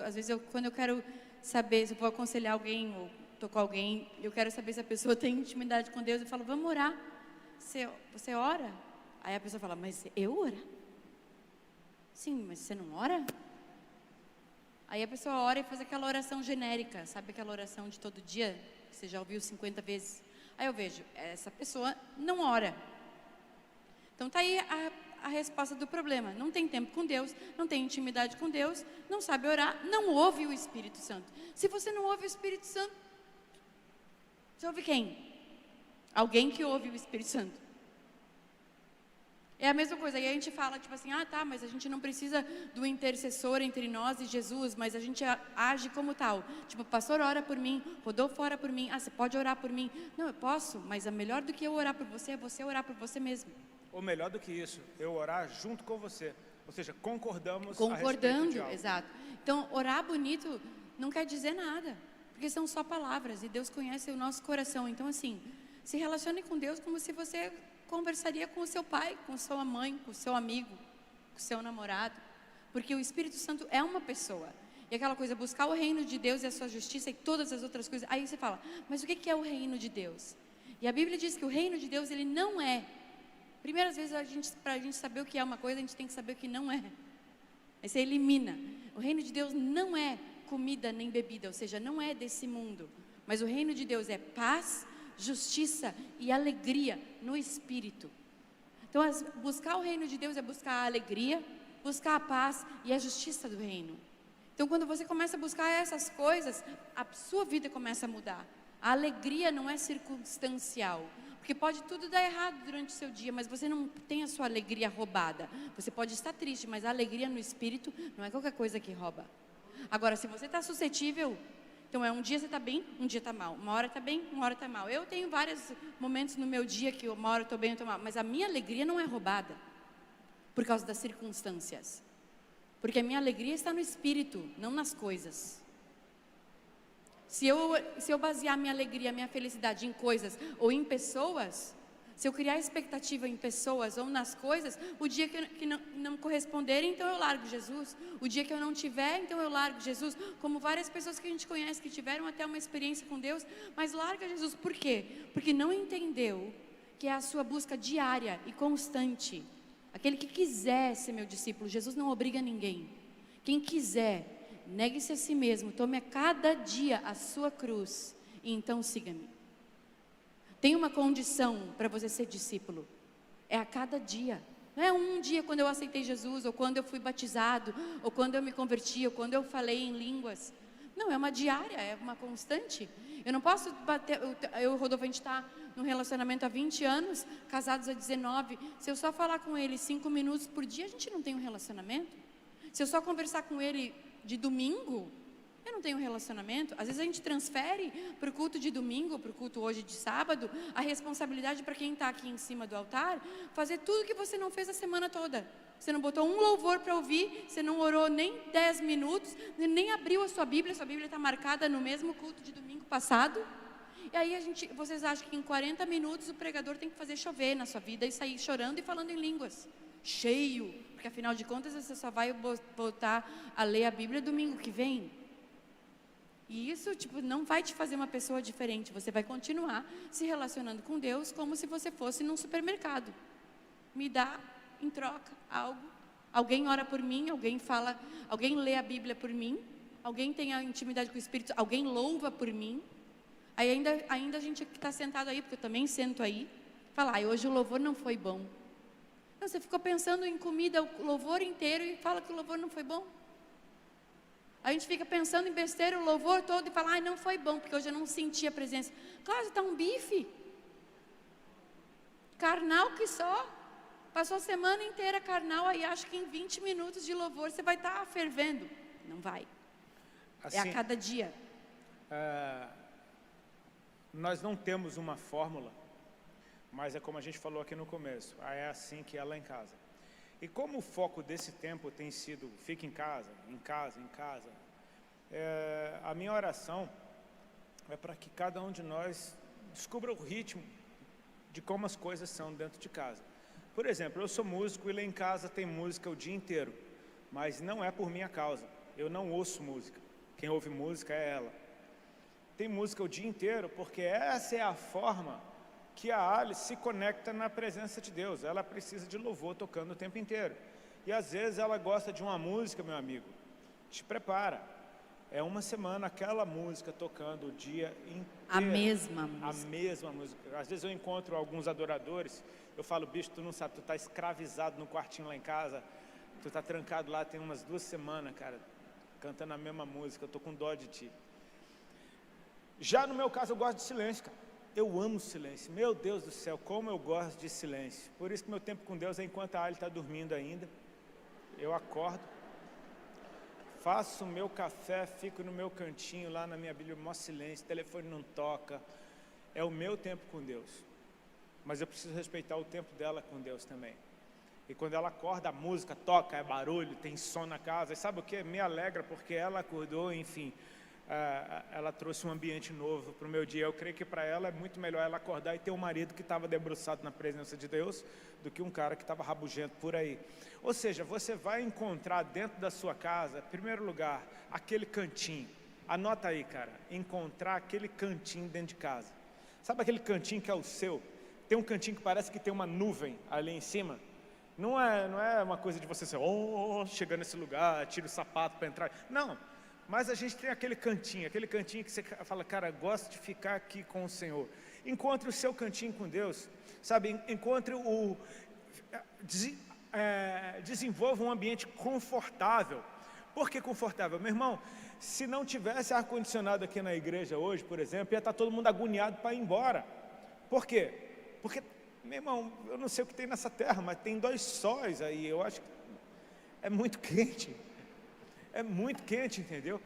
às vezes quando eu quero saber se eu vou aconselhar alguém ou tô com alguém, eu quero saber se a pessoa tem intimidade com Deus, eu falo, vamos orar. Você ora? Aí a pessoa fala, mas eu orar? Sim, mas você não ora? Aí a pessoa ora e faz aquela oração genérica, sabe aquela oração de todo dia, que você já ouviu 50 vezes? Aí eu vejo, essa pessoa não ora. Então está aí a resposta do problema. Não tem tempo com Deus, não tem intimidade com Deus, não sabe orar, não ouve o Espírito Santo. Se você não ouve o Espírito Santo, você ouve quem? Alguém que ouve o Espírito Santo. É a mesma coisa, aí a gente fala tipo assim, mas a gente não precisa do intercessor entre nós e Jesus, mas a gente age como tal, tipo, o pastor ora por mim, Rodolfo ora por mim, você pode orar por mim, não, eu posso, mas é melhor do que eu orar por você, é você orar por você mesmo. Ou melhor do que isso, eu orar junto com você, ou seja, concordando, a respeito de algo. Exato. Então, orar bonito não quer dizer nada, porque são só palavras, e Deus conhece o nosso coração, então assim, se relacione com Deus como se você conversaria com o seu pai, com sua mãe, com o seu amigo, com o seu namorado, porque o Espírito Santo é uma pessoa, e aquela coisa, buscar o reino de Deus e a sua justiça e todas as outras coisas, aí você fala, mas o que é o reino de Deus? E a Bíblia diz que o reino de Deus, ele não é, primeiras vezes para a gente saber o que é uma coisa, a gente tem que saber o que não é, aí você elimina, o reino de Deus não é comida nem bebida, ou seja, não é desse mundo, mas o reino de Deus é paz, justiça e alegria no Espírito. Então, buscar o reino de Deus é buscar a alegria, buscar a paz e a justiça do reino. Então, quando você começa a buscar essas coisas, a sua vida começa a mudar. A alegria não é circunstancial, porque pode tudo dar errado durante o seu dia, mas você não tem a sua alegria roubada. Você pode estar triste, mas a alegria no espírito não é qualquer coisa que rouba. Agora, se você está suscetível, então um dia você está bem, um dia está mal. Uma hora está bem, uma hora está mal. Eu tenho vários momentos no meu dia que uma hora eu estou bem, eu estou mal. Mas a minha alegria não é roubada por causa das circunstâncias. Porque a minha alegria está no espírito, não nas coisas. Se eu basear minha alegria, minha felicidade em coisas ou em pessoas, se eu criar expectativa em pessoas ou nas coisas, o dia que não corresponderem, então eu largo Jesus. O dia que eu não tiver, então eu largo Jesus. Como várias pessoas que a gente conhece que tiveram até uma experiência com Deus, mas larga Jesus. Por quê? Porque não entendeu que é a sua busca diária e constante. Aquele que quiser ser meu discípulo, Jesus não obriga ninguém. Quem quiser, negue-se a si mesmo, tome a cada dia a sua cruz e então siga-me. Tem uma condição para você ser discípulo, é a cada dia. Não é um dia quando eu aceitei Jesus, ou quando eu fui batizado, ou quando eu me converti, ou quando eu falei em línguas. Não, é uma diária, é uma constante. Eu não posso bater, eu e o Rodolfo, a gente está num relacionamento há 20 anos, casados há 19. Se eu só falar com ele 5 minutos por dia, a gente não tem um relacionamento. Se eu só conversar com ele de domingo, eu não tenho um relacionamento. Às vezes a gente transfere para o culto de domingo, para o culto hoje de sábado, a responsabilidade para quem está aqui em cima do altar, fazer tudo que você não fez a semana toda. Você não botou um louvor para ouvir, você não orou nem 10 minutos, nem abriu a sua Bíblia está marcada no mesmo culto de domingo passado. E aí vocês acham que em 40 minutos o pregador tem que fazer chover na sua vida e sair chorando e falando em línguas, cheio, porque afinal de contas você só vai voltar a ler a Bíblia domingo que vem. E isso não vai te fazer uma pessoa diferente, você vai continuar se relacionando com Deus como se você fosse num supermercado. Me dá em troca algo, alguém ora por mim, alguém lê a Bíblia por mim, alguém tem a intimidade com o Espírito, alguém louva por mim. Aí ainda a gente que está sentado aí, porque eu também sento aí, fala, hoje o louvor não foi bom. Não, você ficou pensando em comida o louvor inteiro e fala que o louvor não foi bom. A gente fica pensando em besteira o louvor todo e fala, não foi bom, porque hoje eu não senti a presença. Claro, você está um bife. Carnal que só. Passou a semana inteira carnal, aí acho que em 20 minutos de louvor você vai estar fervendo. Não vai. Assim, é a cada dia. Nós não temos uma fórmula, mas é como a gente falou aqui no começo, é assim que é lá em casa. E como o foco desse tempo tem sido, fica em casa, a minha oração é para que cada um de nós descubra o ritmo de como as coisas são dentro de casa. Por exemplo, eu sou músico e lá em casa tem música o dia inteiro, mas não é por minha causa, eu não ouço música, quem ouve música é ela. Tem música o dia inteiro porque essa é a forma que a Alice se conecta na presença de Deus. Ela precisa de louvor tocando o tempo inteiro. E às vezes ela gosta de uma música, meu amigo, te prepara. É uma semana aquela música tocando o dia inteiro. A mesma música. A mesma música. Às vezes eu encontro alguns adoradores, eu falo, bicho, tu não sabe, tu está escravizado no quartinho lá em casa, tu está trancado lá tem umas 2 semanas, cara, cantando a mesma música, eu estou com dó de ti. Já no meu caso eu gosto de silêncio, cara. Eu amo silêncio, meu Deus do céu, como eu gosto de silêncio. Por isso que meu tempo com Deus é enquanto a Ali está dormindo ainda. Eu acordo, faço o meu café, fico no meu cantinho lá na minha Bíblia, mó silêncio, o telefone não toca. É o meu tempo com Deus. Mas eu preciso respeitar o tempo dela com Deus também. E quando ela acorda, a música toca, é barulho, tem som na casa. E sabe o que? Me alegra porque ela acordou, enfim... ela trouxe um ambiente novo para o meu dia. Eu creio que para ela é muito melhor ela acordar e ter um marido que estava debruçado na presença de Deus do que um cara que estava rabugento por aí. Ou seja, você vai encontrar dentro da sua casa, em primeiro lugar, aquele cantinho. Anota aí, cara, encontrar aquele cantinho dentro de casa. Sabe aquele cantinho que é o seu? Tem um cantinho que parece que tem uma nuvem ali em cima. Não é uma coisa de você ser, chegando nesse lugar, tira o sapato para entrar. Não. Mas a gente tem aquele cantinho que você fala, cara, gosto de ficar aqui com o Senhor. Encontre o seu cantinho com Deus, sabe? Encontre desenvolva um ambiente confortável. Por que confortável? Meu irmão, se não tivesse ar-condicionado aqui na igreja hoje, por exemplo, ia estar todo mundo agoniado para ir embora. Por quê? Porque, meu irmão, eu não sei o que tem nessa terra, mas tem 2 sóis aí, eu acho que é muito quente. É muito quente, entendeu?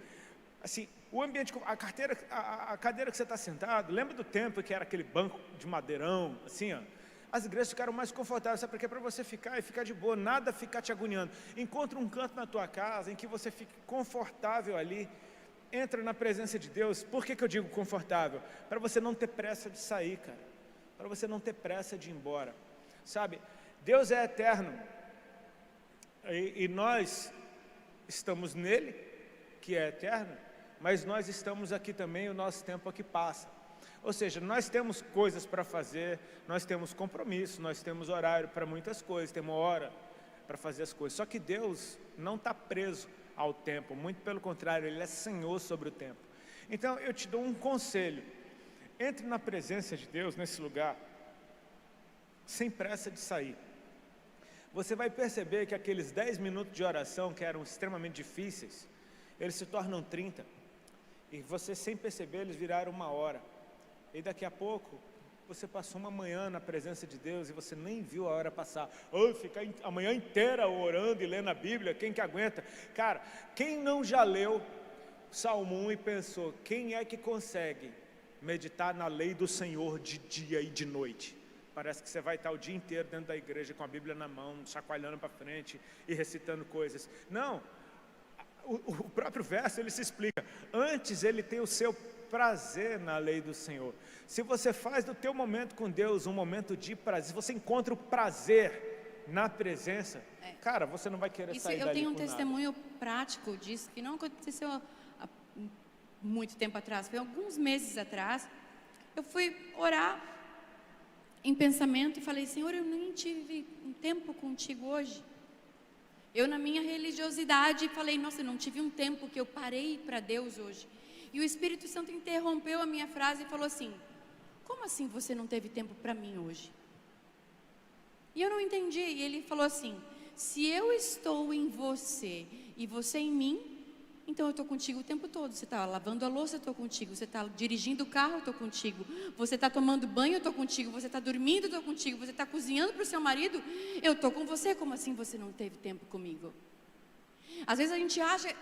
Assim, o ambiente, a cadeira que você está sentado, lembra do tempo que era aquele banco de madeirão, assim, ó? As igrejas ficaram mais confortáveis, sabe por quê? Para você ficar e ficar de boa, nada ficar te agoniando. Encontra um canto na tua casa em que você fique confortável ali, entra na presença de Deus. Por que eu digo confortável? Para você não ter pressa de sair, cara. Para você não ter pressa de ir embora. Sabe, Deus é eterno. E nós estamos nele, que é eterno, mas nós estamos aqui também, o nosso tempo aqui passa. Ou seja, nós temos coisas para fazer, nós temos compromisso, nós temos horário para muitas coisas, temos hora para fazer as coisas. Só que Deus não está preso ao tempo, muito pelo contrário, Ele é Senhor sobre o tempo. Então eu te dou um conselho: entre na presença de Deus nesse lugar, sem pressa de sair. Você vai perceber que aqueles 10 minutos de oração que eram extremamente difíceis, eles se tornam 30, e você sem perceber eles viraram 1 hora. E daqui a pouco, você passou uma manhã na presença de Deus e você nem viu a hora passar. Ficar a manhã inteira orando e lendo a Bíblia, quem que aguenta? Cara, quem não já leu Salmo 1 e pensou, quem é que consegue meditar na lei do Senhor de dia e de noite? Parece que você vai estar o dia inteiro dentro da igreja com a Bíblia na mão, chacoalhando para frente e recitando coisas. Não, o próprio verso ele se explica. Antes ele tem o seu prazer na lei do Senhor. Se você faz do teu momento com Deus um momento de prazer, se você encontra o prazer na presença, cara, você não vai querer sair dali. Eu tenho um por testemunho nada. prático disso, que não aconteceu há muito tempo atrás, foi alguns meses atrás. Eu fui orar em pensamento e falei, Senhor, eu nem tive um tempo contigo hoje. Eu na minha religiosidade falei, nossa, eu não tive um tempo que eu parei para Deus hoje. E o Espírito Santo interrompeu a minha frase e falou assim, como assim você não teve tempo para mim hoje? E eu não entendi, e ele falou assim, se eu estou em você e você em mim, então eu estou contigo o tempo todo. Você está lavando a louça, eu estou contigo. Você está dirigindo o carro, eu estou contigo. Você está tomando banho, eu estou contigo. Você está dormindo, eu estou contigo. Você está cozinhando para o seu marido, eu estou com você. Como assim você não teve tempo comigo? Às vezes a gente acha,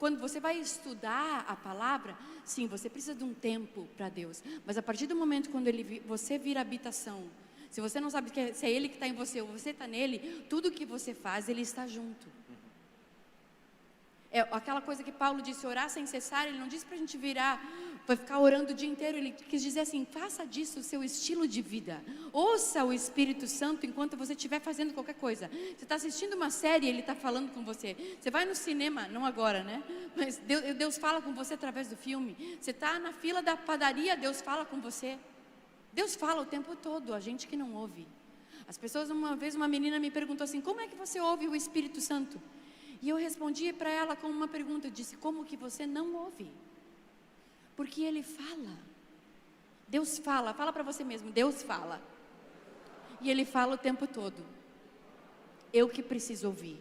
quando você vai estudar a palavra, sim, você precisa de um tempo para Deus. Mas a partir do momento quando você vira habitação, se você não sabe se é Ele que está em você ou você está nele, tudo que você faz, Ele está junto. É aquela coisa que Paulo disse, orar sem cessar. Ele não disse para a gente vai ficar orando o dia inteiro. Ele quis dizer assim, faça disso o seu estilo de vida. Ouça o Espírito Santo enquanto você estiver fazendo qualquer coisa. Você está assistindo uma série, Ele está falando com você. Você vai no cinema, não agora, né? Mas Deus fala com você através do filme. Você está na fila da padaria, Deus fala com você. Deus fala o tempo todo, a gente que não ouve. As pessoas, uma vez uma menina me perguntou assim, como é que você ouve o Espírito Santo? E eu respondi para ela com uma pergunta, eu disse, como que você não ouve? Porque Ele fala. Deus fala para você mesmo, Deus fala. E Ele fala o tempo todo. Eu que preciso ouvir.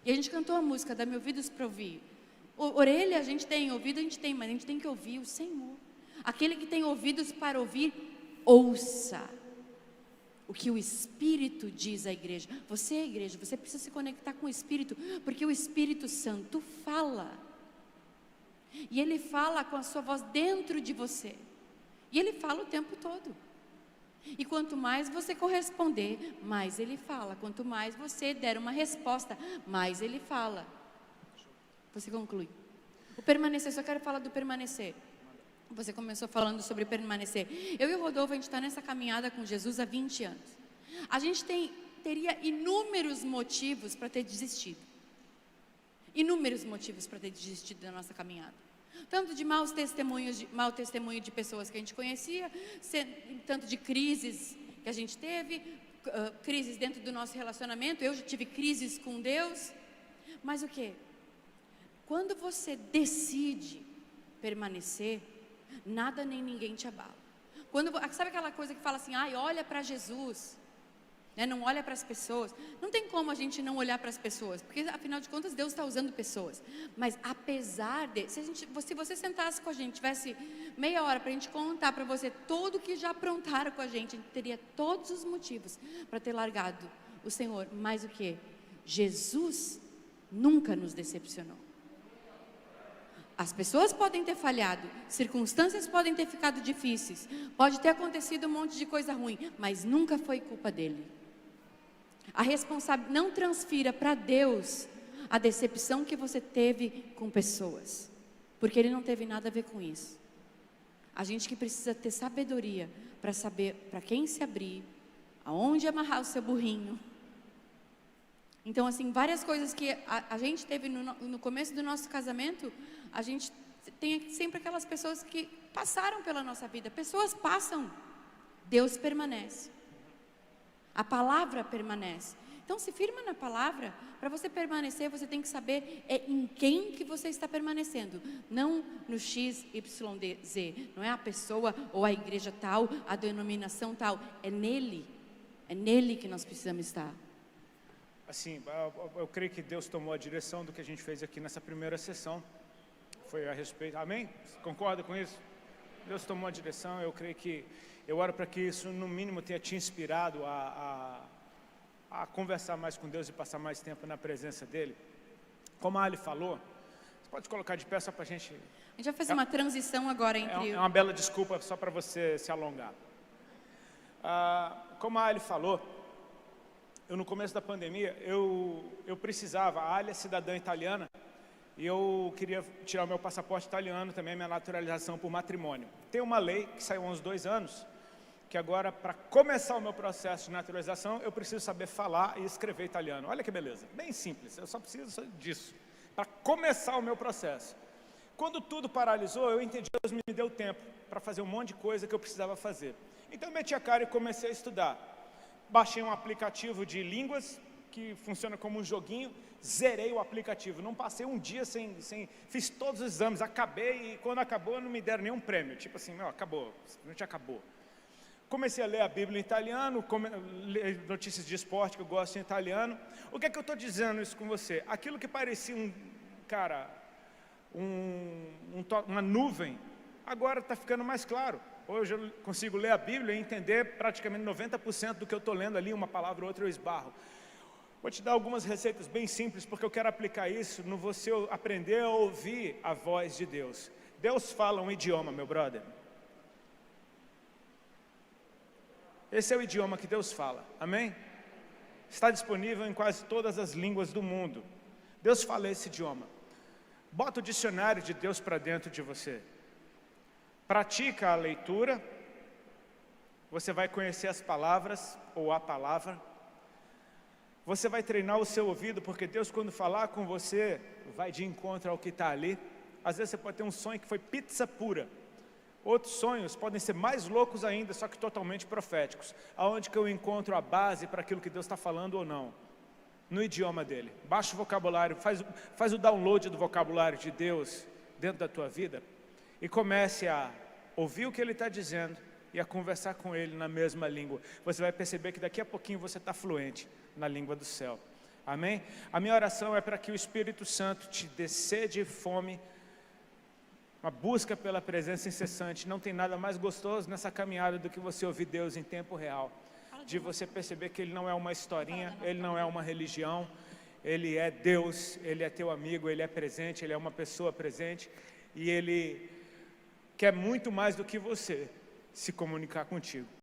E a gente cantou a música, dá-me ouvidos para ouvir. Orelha a gente tem, ouvido a gente tem, mas a gente tem que ouvir o Senhor. Aquele que tem ouvidos para ouvir, ouça o que o Espírito diz à igreja. Você, igreja, você precisa se conectar com o Espírito, porque o Espírito Santo fala. E Ele fala com a sua voz dentro de você. E Ele fala o tempo todo. E quanto mais você corresponder, mais Ele fala. Quanto mais você der uma resposta, mais Ele fala. Você conclui. O permanecer, só quero falar do permanecer. Você começou falando sobre permanecer. Eu e o Rodolfo, a gente está nessa caminhada com Jesus há 20 anos. A gente teria inúmeros motivos para ter desistido. Inúmeros motivos para ter desistido da nossa caminhada. Tanto de mau testemunho de pessoas que a gente conhecia, tanto de crises que a gente teve, crises dentro do nosso relacionamento. Eu já tive crises com Deus. Mas o quê? Quando você decide permanecer, nada nem ninguém te abala. Sabe aquela coisa que fala assim, olha para Jesus. né? Não olha para as pessoas. Não tem como a gente não olhar para as pessoas, porque afinal de contas Deus está usando pessoas. Mas apesar de, se você sentasse com a gente, tivesse meia hora para a gente contar para você tudo que já aprontaram com a gente teria todos os motivos para ter largado o Senhor. Mas o que? Jesus nunca nos decepcionou. As pessoas podem ter falhado, circunstâncias podem ter ficado difíceis, pode ter acontecido um monte de coisa ruim, mas nunca foi culpa dele. A responsabilidade, não transfira para Deus a decepção que você teve com pessoas, porque Ele não teve nada a ver com isso. A gente que precisa ter sabedoria para saber para quem se abrir, aonde amarrar o seu burrinho. Então, assim, várias coisas que a gente teve no começo do nosso casamento, a gente tem sempre aquelas pessoas que passaram pela nossa vida. Pessoas passam, Deus permanece. A palavra permanece. Então, se firma na palavra. Para você permanecer, você tem que saber em quem que você está permanecendo. Não no X, Y, Z. Não é a pessoa ou a igreja tal, a denominação tal. É nele. É nele que nós precisamos estar. Assim, eu creio que Deus tomou a direção do que a gente fez aqui nessa primeira sessão. Foi a respeito, amém? Você concorda com isso? Deus tomou a direção, eu creio que, eu oro para que isso no mínimo tenha te inspirado a conversar mais com Deus e passar mais tempo na presença dEle. Como a Ali falou, você pode colocar de pé só para a gente... A gente vai fazer uma transição agora entre... É uma bela desculpa só para você se alongar. Como a Ali falou, no começo da pandemia, eu precisava, a Ali é cidadã italiana, e eu queria tirar o meu passaporte italiano também, minha naturalização por matrimônio. Tem uma lei que saiu há uns 2 anos, que agora, para começar o meu processo de naturalização, eu preciso saber falar e escrever italiano. Olha que beleza, bem simples, eu só preciso disso, para começar o meu processo. Quando tudo paralisou, eu entendi que Deus me deu tempo para fazer um monte de coisa que eu precisava fazer. Então eu meti a cara e comecei a estudar. Baixei um aplicativo de línguas, que funciona como um joguinho, zerei o aplicativo, não passei um dia fiz todos os exames, acabei, e quando acabou não me deram nenhum prêmio, tipo assim, acabou, simplesmente acabou. Comecei a ler a Bíblia em italiano, ler notícias de esporte que eu gosto em italiano. O que é que eu estou dizendo isso com você? Aquilo que parecia uma nuvem, agora está ficando mais claro. Hoje eu consigo ler a Bíblia e entender praticamente 90% do que eu estou lendo ali, uma palavra ou outra eu esbarro. Vou te dar algumas receitas bem simples, porque eu quero aplicar isso no você aprender a ouvir a voz de Deus. Deus fala um idioma, meu brother. Esse é o idioma que Deus fala, amém? Está disponível em quase todas as línguas do mundo. Deus fala esse idioma. Bota o dicionário de Deus para dentro de você. Pratica a leitura, você vai conhecer as palavras, ou a palavra. Você vai treinar o seu ouvido, porque Deus, quando falar com você, vai de encontro ao que está ali. Às vezes você pode ter um sonho que foi pizza pura. Outros sonhos podem ser mais loucos ainda, só que totalmente proféticos. Aonde que eu encontro a base para aquilo que Deus está falando ou não? No idioma dele. Baixa o vocabulário, faz o download do vocabulário de Deus dentro da tua vida. E comece a ouvir o que Ele está dizendo e a conversar com Ele na mesma língua. Você vai perceber que daqui a pouquinho você está fluente na língua do céu. Amém? A minha oração é para que o Espírito Santo te dê sede e fome, uma busca pela presença incessante. Não tem nada mais gostoso nessa caminhada do que você ouvir Deus em tempo real. De você perceber que Ele não é uma historinha, Ele não é uma religião, Ele é Deus, Ele é teu amigo, Ele é presente, Ele é uma pessoa presente. E Ele quer muito mais do que você se comunicar contigo.